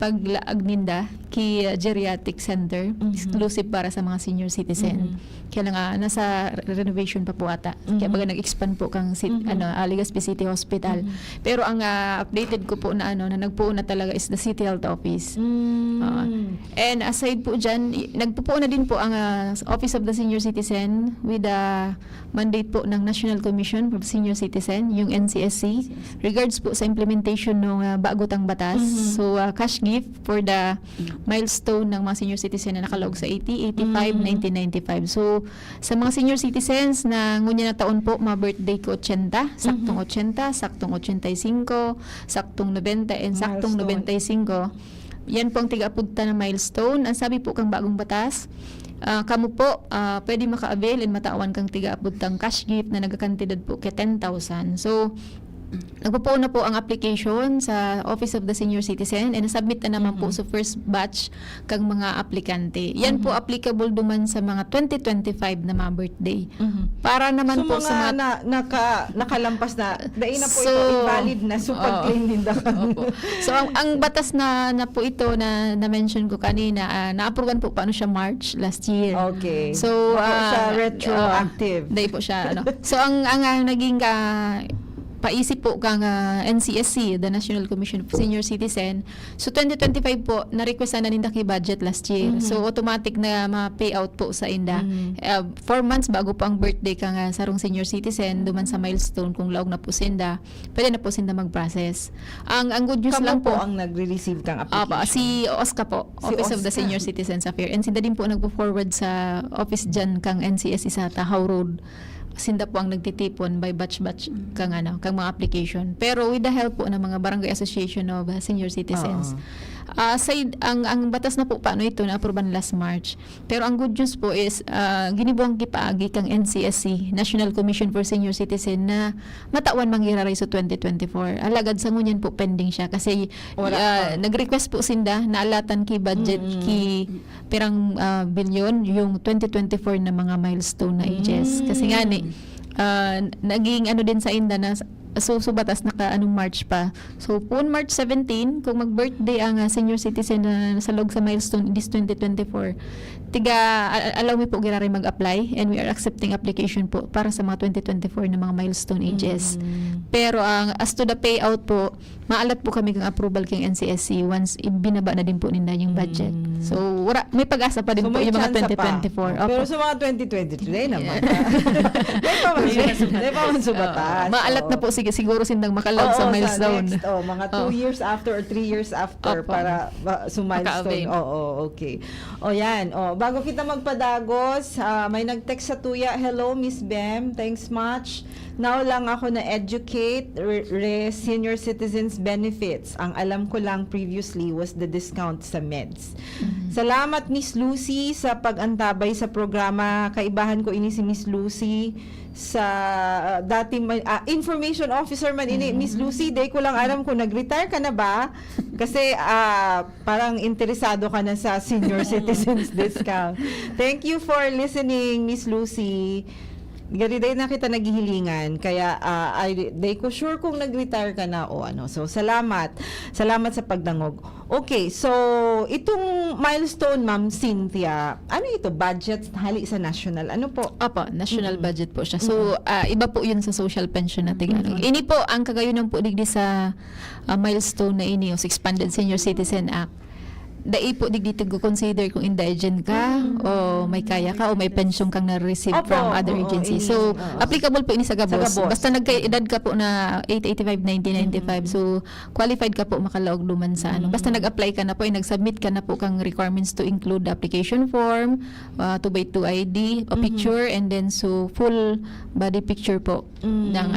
paglaag ninda kay geriatric center, exclusive para sa mga senior citizen. Kaya lang nasa renovation pa po ata. Kaya baga nag-expand po kang Legazpi City Hospital. Pero ang updated ko po na na nagpuo na talaga is the City Health Office. And aside po dyan, nagpupuo na din po ang Office of the Senior Citizen with the mandate po ng National Commission for Senior Citizen, yung NCSC, regards po sa implementation ng bagotang batas. So, cash gift for the milestone ng mga senior citizen na nakalog sa 80, 85, 1995. So, sa mga senior citizens na ngunya na taon po, mga birthday ko 80, saktong 80, saktong 85, saktong 90, and saktong Milestone. 95. Yan po ang tiga-apunta na milestone. Ang sabi po kang bagong batas, kamo po pwede maka-avail and matawan kang tiga-apuntang cash gift na nagkakantidad po kay 10,000. So, nagpupuo na po ang application sa Office of the Senior Citizen and submit na naman po sa first batch kang mga aplikante. Yan po applicable duman sa mga 2025 na mga birthday. Para naman So po mga sa mga nakalampas na, dahil na po So, ito invalid na, so pag-claim din daw. Opo. So ang batas na po ito na na-mention ko kanina, na-approvean po paano siya March last year. Okay. So Baka siya retroactive. Dahil po siya So ang naging paisip po kang NCSC, the National Commission for Senior Citizen. So 2025 po, na-requestan na ninda kay budget last year. So automatic na ma-payout po sa inda. 4 months bago po ang birthday kang sarong senior citizen, duman sa milestone kung laog na po sinda, pwede na po sinda mag-process. Ang good news Kamu lang po po, ang nag-receive kang application. si OSCA po, Si Office of the OSCA. Senior Citizens Affairs. And sinda din po nagpo-forward sa office dyan kang NCSC sa Tahaw Road. Sinda po ang nagtitipon by batch-batch kang mga application. Pero with the help po ng mga Barangay Association of Senior Citizens. Ang batas na po paano ito na-aproban last March. Pero ang good news po is ginibuang kipaagi kang NCSC, National Commission for Senior Citizen, na matawan mangyararay sa 2024. Alagad sa ngunyan po pending siya kasi nag-request po sinda na alatan ki budget ki pirang bilyon yung 2024 na mga milestone na ages. Kasi nga naging din sa inda na batas anong March pa. So, po March 17, kung mag-birthday ang senior citizen na nasalog sa milestone this 2024, allow me po girari mag-apply and we are accepting application po para sa mga 2024 na mga milestone ages. Pero as to the payout po, maalat po kami kang approval kay NCSC once ibinaba na din po nila yung budget. So, may pag-asa pa din So, po may yung mga chance pa. 2024. Pero Opo. sa mga 2023 naman. Dahil pa man subatas. Maalat na po siguro sindang makalog sa milestone. Next, mga 2 years after or 3 years after Opo. para sa milestone. Maka-avail. Okay. Yan. Bago kita magpadagos, may nag-text sa Tuya. Hello, Miss Bem. Thanks much. Now lang ako na-educate senior citizens benefits. Ang alam ko lang previously was the discount sa meds. Salamat, Miss Lucy, sa pag-antabay sa programa. Kaibahan ko ini si Miss Lucy sa dating information officer man ini. Miss Lucy, day ko lang alam kung nag-retire ka na ba kasi parang interesado ka na sa senior citizens discount. Thank you for listening, Miss Lucy. Gariday na kita naghihilingan kaya day ko sure kung nag-retire ka na o ano. So salamat sa pagdangog. Okay, so itong milestone, Ma'am Cynthia, ano ito, budget hali sa national, ano po? Opo, national budget po siya. So, iba po yun sa social pension natin. Ini po, ang kagayunan po digdi sa milestone na ini, o sa Expanded Senior Citizen Act. Dai po digdi ko consider kung indigent ka o may kaya ka o may pension kang na-receive Opo, from other oo, agencies. ini, So, applicable po ini sa gabos. Sa gabos. Basta nagka-edad ka po na 885, 1995. So, qualified ka po makalaog luman sa ano. Basta nag-apply ka na po, nag-submit ka na po kang requirements to include the application form, 2x2 ID, a picture, and then so full body picture po ng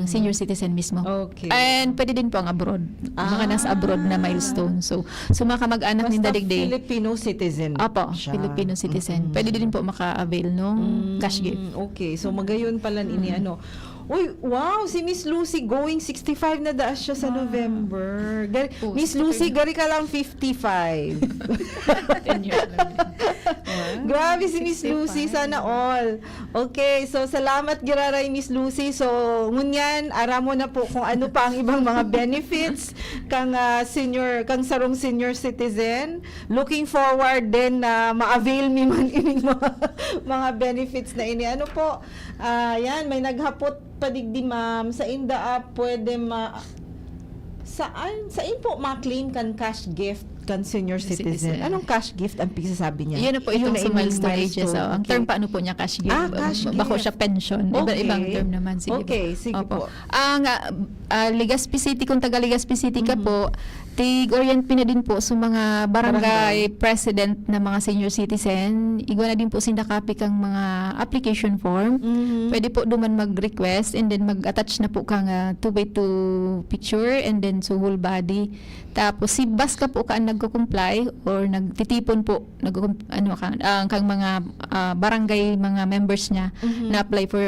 senior citizen mismo. Okay. And pwede din po ang abroad. Mga nasa abroad na milestone. So mga kamag-anak ni Basta Dadigday. Filipino citizen Apo, siya. Filipino citizen. Pwede din po maka-avail nung cash gift. Okay, so magayon pala ini ano. Uy, wow, si Miss Lucy going 65 na daas siya sa November. Oh, Miss 65 Lucy, na. gari ka lang 55. 10 years lang. Grabe si Miss Lucy, sana all. Okay, so salamat giraray Miss Lucy. So, ngunyan, ara mo na po kung ano pa ang ibang mga benefits kang kang sarong senior citizen. Looking forward din na ma-avail mi man ining mga benefits na ini. Ano po, yan, may naghapot padigdi ma'am, sa inda pwede saan po ma-claim kan cash gift kan senior citizen? Citizen. Anong cash gift ang sabi niya? Yun na po itong sa milestone ages. So, ang term Okay. paano po niya cash gift? Cash Bako gift. siya pension. Iba-ibang term naman. Sige Okay, po. sige po. Ang Legazpi City, kung taga Legazpi City ka po, tig-orient na din po sa mga barangay president na mga senior citizen. Igwa na din po sindakapi kang mga application form. Mhm. Pwede po duman mag-request and then mag-attach na po kang 2x2 picture and then so whole body. Tapos si bas ka po kaan nagko-comply or nagtitipon po kang mga barangay mga members niya na apply for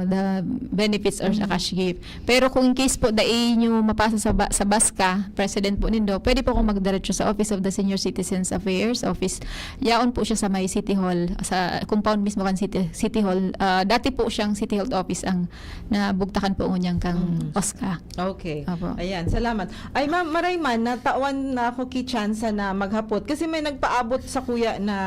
the benefits or sa cash gift. Pero kung in case po dai nyo mapasa sa bas ka, president po nindo, pwede po kung magdiretso sa Office of the Senior Citizens Affairs Office. Yaon po siya sa may City Hall, sa compound mismo kan City Hall. Dati po siyang City Hall office ang nabugtakan po ngunyang kang OSCA. Okay. Opo. Ayan, salamat. Ay ma'am, marayman, natawan na ako kitsansa na maghapot. Kasi may nagpaabot sa kuya na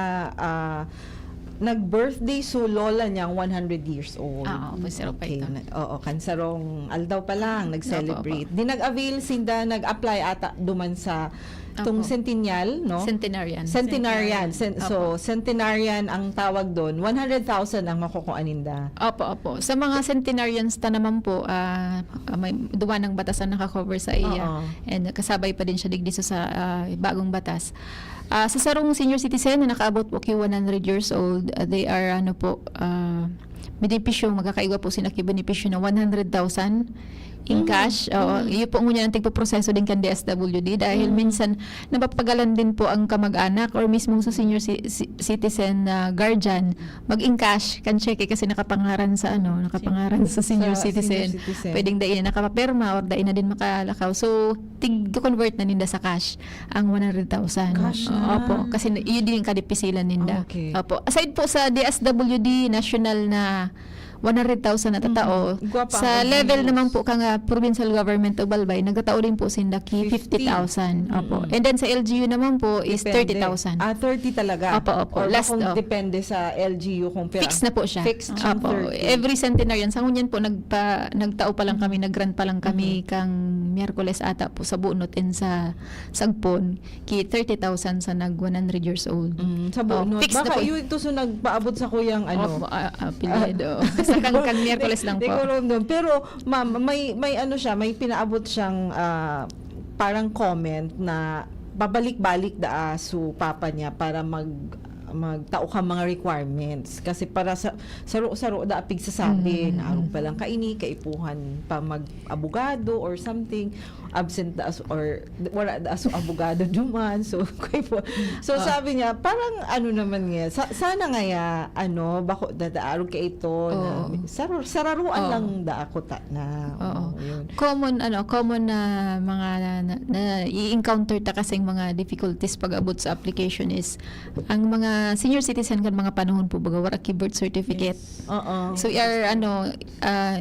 nag-birthday so lola niyang 100 years old. Oo, masarap pa ito. Oo, kansarong aldaw pa lang nag-celebrate. Di nag-avail sinda, nag-apply ata duman sa tong Opo. centennial, no? Centenarian. Centenarian. So, Opo. centenarian ang tawag doon. 100,000 ang makukuaninda. Opo. Sa mga centenarians ta naman po, may duwa ng batasan nakakover sa iya. Oo. And kasabay pa din siya digdi sa bagong batas. Sa sarong senior citizen na nakaabot po kay 100 years old, they are benepisyo, magkakaigwa po sila kay benepisyo na 100,000 in cash. Iyo po ngunya ang tigpo-proseso din kan DSWD dahil minsan napapagalan din po ang kamag-anak or mismo sa senior citizen guardian mag-in cash kan cheque kasi nakapangaran sa senior citizen. Pwedeng dai na nakapapirma or dai na din makalakaw. So tig-convert na ninda sa cash ang 100,000. Cash na. Opo, kasi yun din kadipisilan ninda. Okay. Opo. Aside po sa DSWD national na 100,000 na tatao. Gwapa Sa ang level bonus. naman po kang provincial government of Albay, nagkatao din po sindaki 50,000. Opo. And then sa LGU naman po is 30,000. 30 talaga. Opo. Or Last kung of. depende sa LGU kung pera. Fixed na po siya. Fixed ang Opo. 30. Every centenarian. Sa ngunyan po, nagtao pa lang kami, nag-grant pa lang kami kang Miyerkules ata po sa Bunot and sa Sagpon. Ki 30,000 sa nag 100 years old. Sa bunot. Fixed na Baka po. yun ito so nagpaabot sa kuyang Opo, apelyido. Sa kang Miyerkules lang Di po. ko alam doon. Pero ma'am, may ano siya, may pinaabot siyang parang comment na babalik-balik so papa niya para magtao ka mga requirements kasi para sa saro da apig sasabi na arong pa lang kaini kaipuhan pa mag-abogado or something absent da or wala da so abogado duman so sabi niya parang ano naman nga sana nga bako arong ka ito na sararuan lang da ako ta na yun. Common na mga na i-encounter ta kasing mga difficulties pag abot sa application is ang mga senior citizen kan mga panahon po baga wala ki birth certificate. Oo. So we are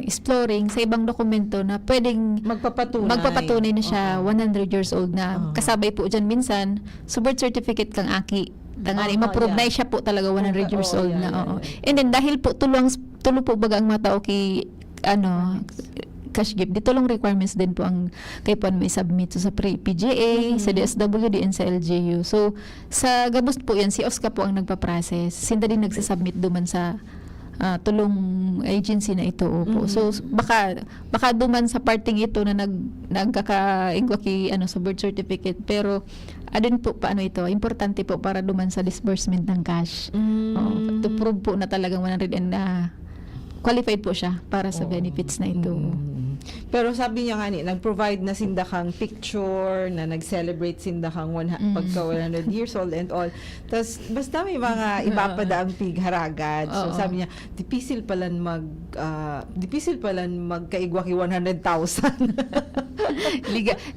exploring sa ibang dokumento na pwedeng magpapatunay na siya 100 years old na kasabay po dyan minsan sa birth certificate kang aki tangani ma-prove na siya po talaga 100 years old na. And then dahil po tulo po baga ang mga tao kay cash gift, dito lang requirements din po ang kay puan may submit sa PGA, sa DSWD and sa LGU. So sa gabos po yan, si OSCA po ang nagpa-process. Sinda din nagsasubmit duman sa tulong agency na ito po. So baka duman sa parting ito na nagkakaingwa ki sa birth certificate pero adun po paano ito importante po para duman sa disbursement ng cash. To prove po na talagang 100 and qualified po siya para sa benefits na ito. Pero sabi niya nga ni, nag-provide na sinda kang picture, na nag-celebrate sinda kang pagka 100 years old and all. Tapos, basta may mga iba pa daang pigharagad. So, Oo. sabi niya, dipisil palan magkaigwaki 100,000.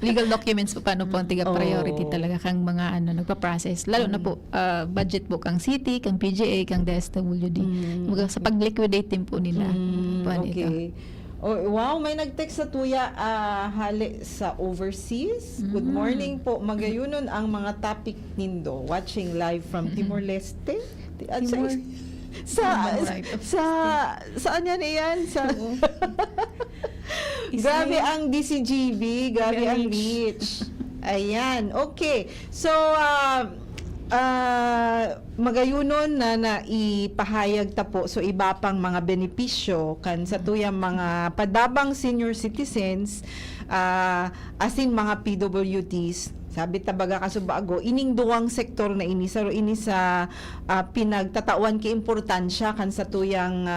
Legal documents po paano po ang tiga priority Oo. talaga kang mga nagpa-process. Lalo na po budget po kang city, kang PGA, kang DSWD. Mga sa pag-liquidate din po nila. po nito. Okay. Oh, wow, may nag-text sa tuya hali sa overseas. Good morning po. Magayunon ang mga topic nindo. Watching live from Timor-Leste. At Timor- saan yan iyan? Grabe ang DCGB, grabe ang reach. Ayan, okay. So, magayunon na naipahayag ta po so iba pang mga benepisyo kan sa tuyang mga padabang senior citizens asin mga PWDs. Sabi tabaga kasubago, ining duwang sektor na ini sa pinagtatawan ki importansya kan sa tuyang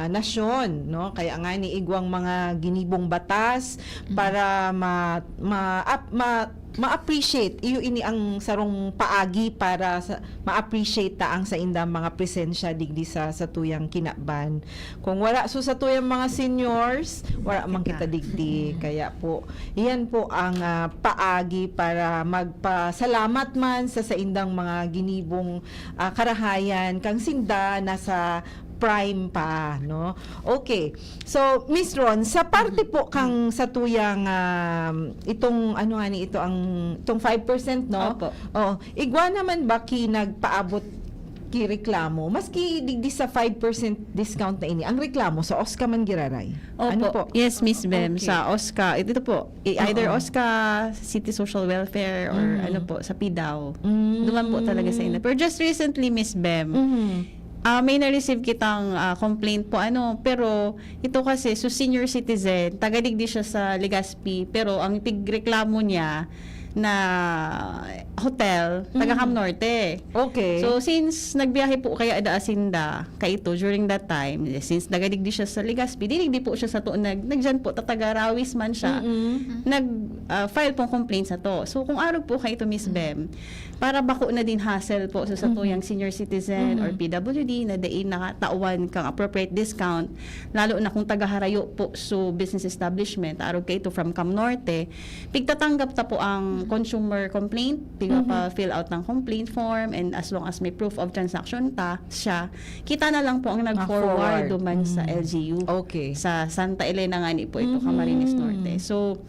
nasyon, no? Kaya nga ni igwang mga ginibong batas para ma-appreciate iyo ini ang sarong paagi para ma-appreciate ta ang sa indang mga presensya digdi sa tuyang kinaban. Kung wala sa tuyang mga seniors, wala man kita digdi. Kaya po, iyan po ang paagi para magpasalamat man sa indang mga ginibong karahayan kang sinda nasa prime pa, no? Okay. So, Miss Ron, sa parte po kang sa tuyang itong ano nga ni ito ang itong 5%, no? Opo. Oh, igwa naman ba ki nagpaabot ki reklamo maski digdi sa 5% discount na ini ang reklamo sa OSCA man giraray. Opo. Ano po? Yes, Miss Bem. Okay. Sa OSCA, ito po, either Oo. OSCA, City Social Welfare, or ano po, sa PDAO. Duman po talaga sa inyo. Pero just recently, Miss Bem, may na-receive kitang complaint po pero ito kasi so senior citizen tagadigdi siya sa Legazpi pero ang tigreklamo niya na hotel taga Cam Norte. Okay. So since nagbiyahe po kaya ada asinda kaito during that time since nagadigdi siya sa Legazpi dinigdi po siya sa to nagdiyan po tataga Rawis man siya file pong complaint sa to. So kung arog po kayo Miss Bem para bako na din hassle po sa tuyang senior citizen or PWD na dain nakatawan kang appropriate discount lalo na kung taga-harayo po so business establishment arog kayo from Cam Norte pigtatanggap ta po ang consumer complaint piga pa fill out ng complaint form and as long as may proof of transaction ta siya kita na lang po ang nag-forward duman sa LGU Okay. sa Santa Elena nga ni po ito Camarines Norte. So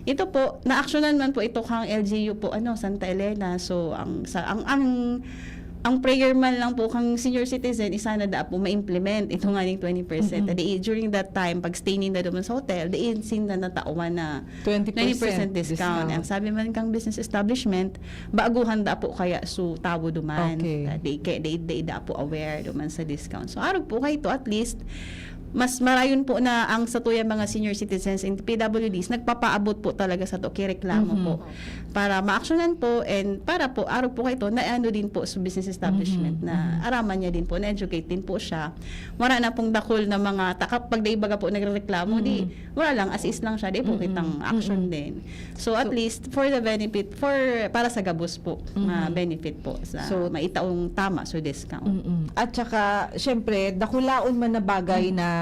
ito po na-actionan man po ito kang LGU po Santa Elena. So ang prayer man lang po kang senior citizen isa na da po ma-implement ito nga ning 20%. During that time pag stay ninda duman sa hotel diin sinda na tauan na 20% 90% discount. Ang sabi man kang business establishment baguhan da po kaya so tawo duman. Okay. They da po aware duman sa discount. So arog po kayo to at least mas marayon po na ang sa tuyang mga senior citizens and PWDs nagpapaabot po talaga sa to reklamo po para ma-actionan po and para po araw po kayo na din po sa business establishment na araman niya din po na-educate din po siya wala na pong dakol na mga pag day baga po nagreklamo di wala lang as is lang siya di po kitang action din so at least for the benefit para sa gabos po na benefit po sa maitaong tama so discount. At saka, syempre, dakulaon man na bagay na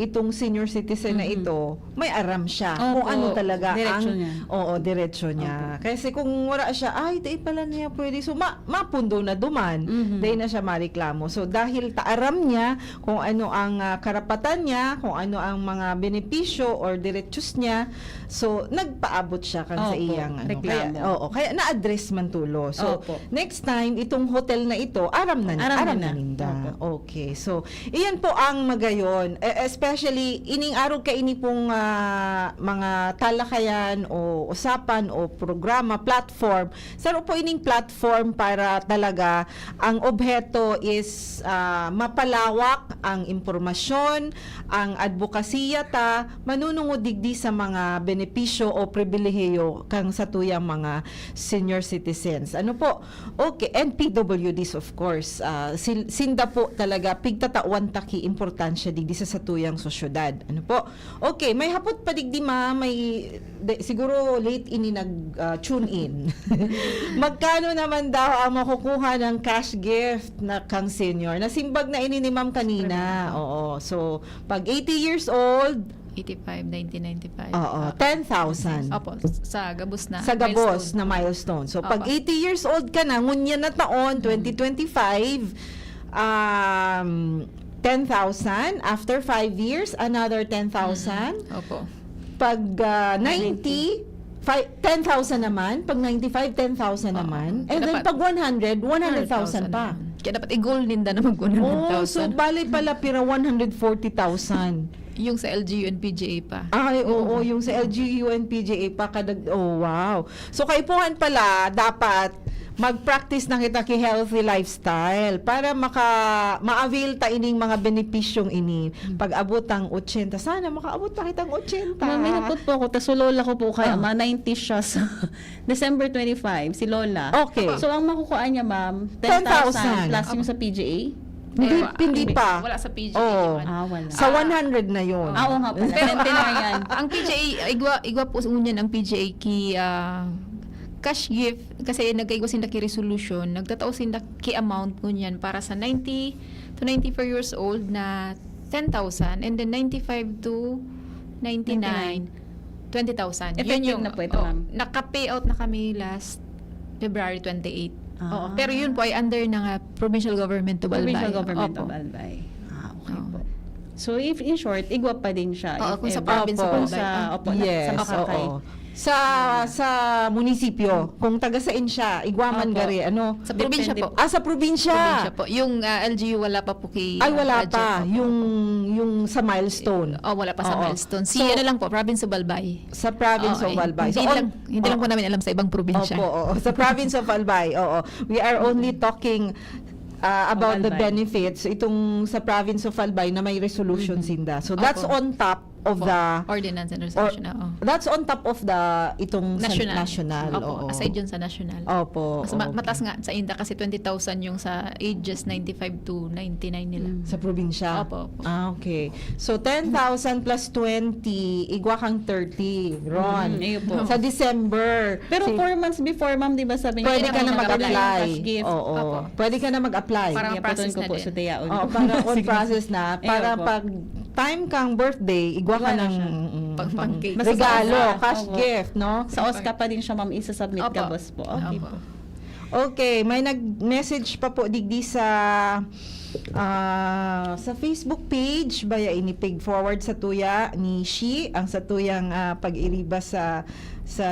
itong senior citizen na ito, may aram siya kung Opo, ano talaga diretso ang niya. Oo, diretso niya. Kasi kung wala siya, ay, dahil pala niya pwede. So, mapundo na duman. Dahil na siya mareklamo. So, dahil taaram niya kung ano ang karapatan niya, kung ano ang mga benepisyo or diretsos niya, so, nagpaabot siya kan sa Opo, iyang reklamo. kaya na-address man tulo. So, Opo. next time, itong hotel na ito, aram na na. ninda. Okay. So, iyan po ang magayon. Especially, ining araw ka ini pong mga talakayan o usapan o programa, platform. Saro po ining platform para talaga ang obheto is mapalawak ang impormasyon, ang advokasya ta, manunungod digdi sa mga benepisyo o pribilehiyo kang sa tuyang mga senior citizens. Ano po? Okay. And PWDs of course. Sinda po talaga, pigtatawan taki importansya digdi sa tuyang tuyang sosyudad. Ano po? Okay, may hapot pa digdi ma, siguro late ini nag-tune in. Magkano naman daw ang makukuha ng cash gift na kang senior? Nasimbag na ini ni ma'am kanina. Oo. So, pag 80 years old, 85, 1995. oo, 10,000. Opo, sa gabos na. Sa gabos milestone. na milestone. So, pag Opo. 80 years old ka na, ngunya na taon, 2025, 10,000. After 5 years, another 10,000. Opo. Pag 90, 10,000 naman. Pag 95, 10,000 naman. And then Dapat- pag 100, 100,000 pa. naman. Kaya dapat i-goal din na mag 100,000. Oh, so bali pala pira 140,000. Yung sa LGU and PGA pa. Ay, oo, yung sa LGU and PGA pa oh wow. So kaipuhan pala dapat mag-practice na kita ki healthy lifestyle para ma-avail ta ining mga benepisyong ini. Pag abot ang 80, sana makaabot pa kitang 80. Ma'am, may napot po ako. Tapos lola ko po kaya, 90 siya sa December 25, si lola. Okay. So, ang makukuha niya, ma'am, 10,000 10,000 plus yung sa PGA. Hindi pa. Wala sa PGA. Oh. yun. Wala. Sa 100 na yon. Oo nga pala. 20 na yan. Ang PGA, igwa po unyan ang PGA ki cash gift kasi nagkaigwa sinda ki resolution, nagtatao sinda ki amount ngunyan para sa 90 to 94 years old na 10,000 and then 95 to 99 20,000. Effective na po ito, ma'am. Naka-payout na kami last February 28. Ah. Pero yun po ay under ng provincial government of Albay. Provincial government Opo. of Albay. Okay Oo. po. So, if in short, igwa pa din siya. Oo, if kung sa ever. province of Kung Albay. sa, Yes, sa Makakay. oo. Sa munisipyo, kung taga saan siya, Iguaman Opo. gari, ano? Sa probinsya po. Sa probinsya. Probinsya po. Yung LGU wala pa po kay Ay, wala budget pa. po. Yung sa milestone. Oh, wala pa sa Oo. milestone. Si So, ano lang po, province of Albay. Sa province Oo, of Albay. Hindi, hindi lang po namin alam sa ibang probinsya. Opo, oo. Sa province of Albay, oo. We are only talking about the Albay. benefits itong sa province of Albay na may resolution sinda. So that's Opo. on top of Opo. the Ordinance and resolution. Oo. that's on top of the itong sa National. national. Opo. Oo. Aside yun sa national. Opo. Mas oo. mataas nga sa INTA kasi 20,000 yung sa ages 95 to 99 nila. Sa probinsya? Opo, opo. Okay. So, 10,000 plus 20, igwa kang 30, Ron. Ayun po. Sa December. Pero si- 4 months before, ma'am, di ba sabi niya, pwede ka na mag-apply ng mag-apply. cash gift. Oo. Opo. Pwede ka na mag-apply. Parang Kaya process ko na po din. sa Tiyaon. Oh, para on Sige. process na. Para Ayun po. pag time kang birthday, igwa ka Igwa na ng siya. Pang-cake. Basta regalo, sa- cash opo. gift, no? Sa OSCA pa din siya, ma'am, isa-submit Opo. ka, boss po. Okay Opo. po. Okay, may nag-message pa po digdi sa Facebook page baya inipig forward sa tuya ni Shi ang sa tuyang pag-iriba sa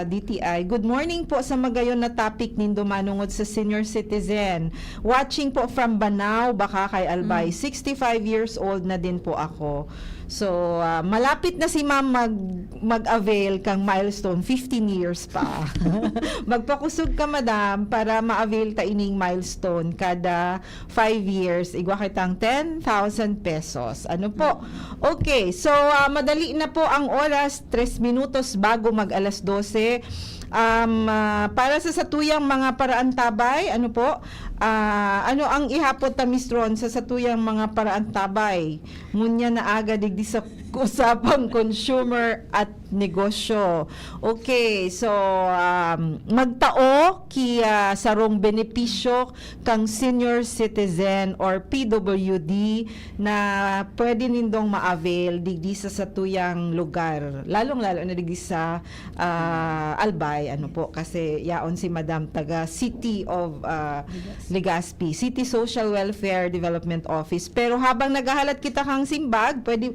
DTI. Good morning po sa magayon na topic nindo manungod sa senior citizen. Watching po from Banao, Bakakay, Albay. 65 years old na din po ako. So, malapit na si ma'am mag-avail kang milestone, 15 years pa. Magpakusog ka, madam, para ma-avail ta ining milestone kada 5 years. Igwa kitang 10,000 pesos. Ano po? Okay, so madali na po ang oras, 3 minutos bago mag alas 12. Para sa satuyang mga paraan tabay, ano po? Ano ang ihapot ta Miss Ron sa satuyang mga paraan tabay? Ngunya na aga digdi sa usapang consumer at negosyo. Okay, so magtao kiya sarong benepisyo kang senior citizen or PWD na pwede nindong ma-avail digdi sa satuyang lugar. Lalong-lalo na digdi sa Albay, ano po, kasi yaon si Madam taga City of Legazpi, City Social Welfare Development Office. Pero habang naghahalat kita kang simbag, pwede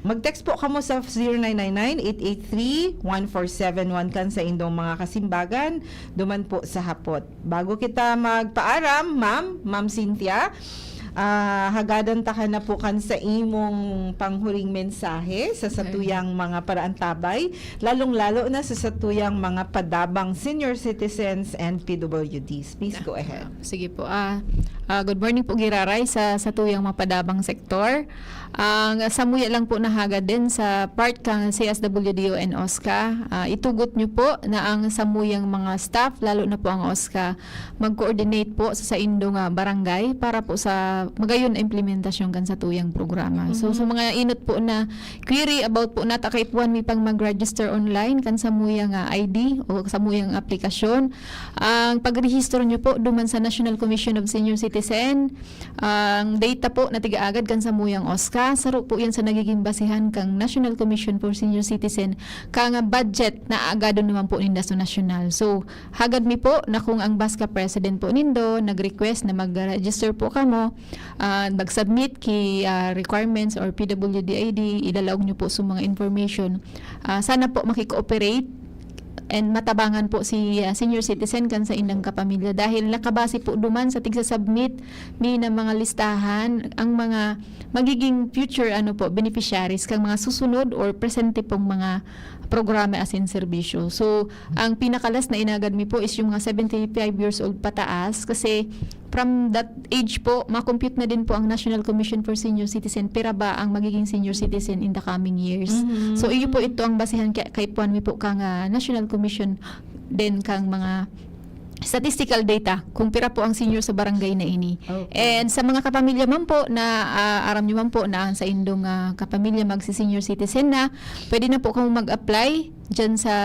mag-text po kamo sa 0999-883-1471 kan sa indong mga kasimbagan. Duman po sa hapot. Bago kita magpaaram, Ma'am Cynthia, hagadan ta ka na po kan sa imong panghuling mensahe sa satuyang mga paraan tabay, lalong-lalo na sa satuyang mga padabang senior citizens and PWDs. Please go ahead. Sige po. Good morning po Giraray sa tuyang mapadabang sektor. Ang samuya lang po nahaga din sa part kang CSWDO and OSCA. Itugot nyo po na ang samuyang mga staff, lalo na po ang OSCA, mag-coordinate po sa indong barangay para po sa magayon na implementasyon kan sa tuyang programa. So sa mga inot po na query about po nata kay puan mi pang mag-register online kan sa muyang ID o sa muyang aplikasyon, ang pagrehistro nyo po duman sa National Commission of Senior Citizen, ang data po na tigaagad kan sa muyang OSCA, saro po yan sa nagiging basihan kang National Commission for Senior Citizen kang budget na agado naman po ninda sa national. So hagad mi po na kung ang BASCA president po nindo nag-request na mag-register po kamo, mag-submit ki requirements or PWD ID, ilalawag nyo po sa mga information. Sana po makikooperate and matabangan po si senior citizen kan sa indang kapamilya dahil nakabase po duman sa tigsa-submit mi ng mga listahan ang mga magiging future beneficiaries kang mga susunod or presente pong mga programa as in serbisyo. So, ang pinakalas na inagad mi po is yung mga 75 years old pataas kasi from that age po, makompute na din po ang National Commission for Senior Citizen pera ba ang magiging senior citizen in the coming years. So, iyo po ito ang basehan kay puan mi po kang National Commission din kang mga statistical data kung pira po ang senior sa barangay na ini. Okay. And sa mga kapamilya man po na aram nyo man po na sa indong kapamilya magsi-senior citizen na, pwede na po kung mag-apply dyan sa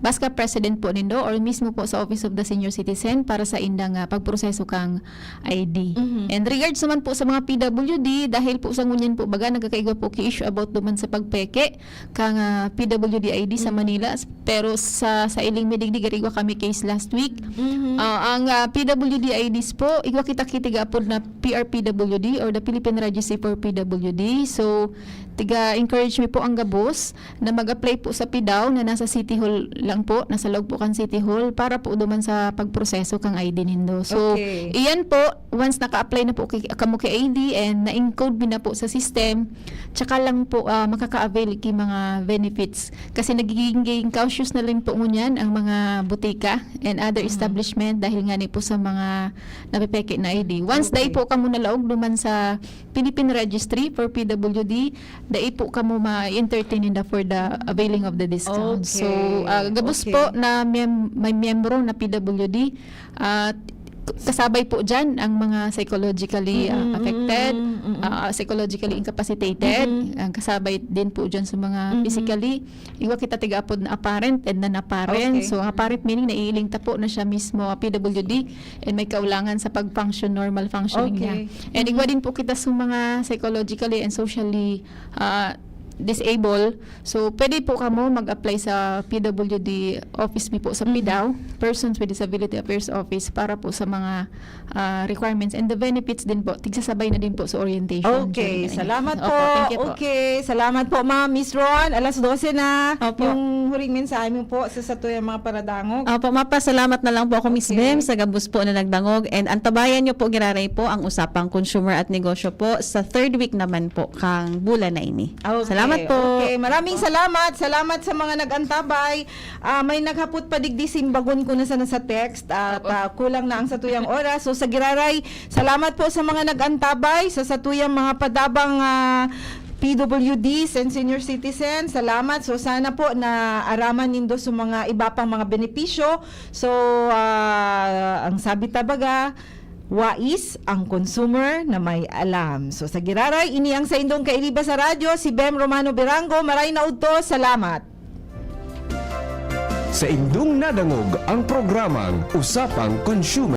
BASCA president po nindo or mismo po sa Office of the Senior Citizen para sa indang pagproseso kang ID. And regards naman po sa mga PWD, dahil po sa ngunyan po baga nagkakaigwa po ki-issue about duman sa pagpeke kang PWD ID sa Manila, pero sa iling midigdig igwa kami case last week. Ang PWD IDs po igwa kita kitiga po na PRPWD or the Philippine Registry for PWD. So encourage mi po ang gabos na mag-apply po sa PDAW na nasa City Hall lang po, nasa loob po kan City Hall para po duman sa pagproseso kang ID nindo. So, Okay. iyan po, once naka-apply na po kamo kay ID and na-encode mi na po sa system, tsaka lang po makaka-avail ki mga benefits. Kasi nagiging cautious na rin po ngunyan ang mga butika and other establishment dahil nga ni po sa mga napipeke na ID. Once Okay. dahil po kamo nalaog duman sa Philippine Registry for PWD, dahil po kamo ma-entertain for the availing of the discount. Okay. So, gabos Okay. po na may miyembro na PWD at kasabay po dyan ang mga psychologically affected, psychologically incapacitated, kasabay din po dyan sa mga physically, iwa kita tigapod na apparent and non-apparent. Okay. So, ang apparent meaning naiiling po na siya mismo PWD and may kaulangan sa pag-function, normal functioning niya. Okay. And igwa din po kita sa mga psychologically and socially disabled. So, pwede po kamo mag-apply sa PWD office mi po sa PDAW, Persons with Disability Affairs Office, para po sa mga requirements and the benefits din po. Tigsasabay na din po sa orientation. Okay, salamat po. Opo, thank you po. Okay, salamat po Ma'am Miss Ron. Alas 12 na. Opo. Yung huring mensahe mo po sa satuyang mga paradangog. Opo, mapasalamat na lang po ako Miss Okay. Bem sa gabos po na nagdangog and antabayan nyo po giraray po ang usapang consumer at negosyo po sa third week naman po kang bulan na ini. Okay, Salamat po. Okay, maraming salamat. Salamat sa mga nag-antabay. May naghapot pa digdi simbagon ko na sana sa text at kulang na ang satuyang oras. So sa giraray, salamat po sa mga nag-antabay sa satuyang mga padabang PWDs and senior citizens. Salamat. So sana po na araman nindo sa mga iba pang mga benepisyo. So ang sabi tabaga, wais ang consumer na may alam. So sa giraray, ini ang sa indong kailiba sa radyo, si Bem Romano Berango. Maray na udto. Salamat. Sa indung nadangog ang programang Usapang Consumer.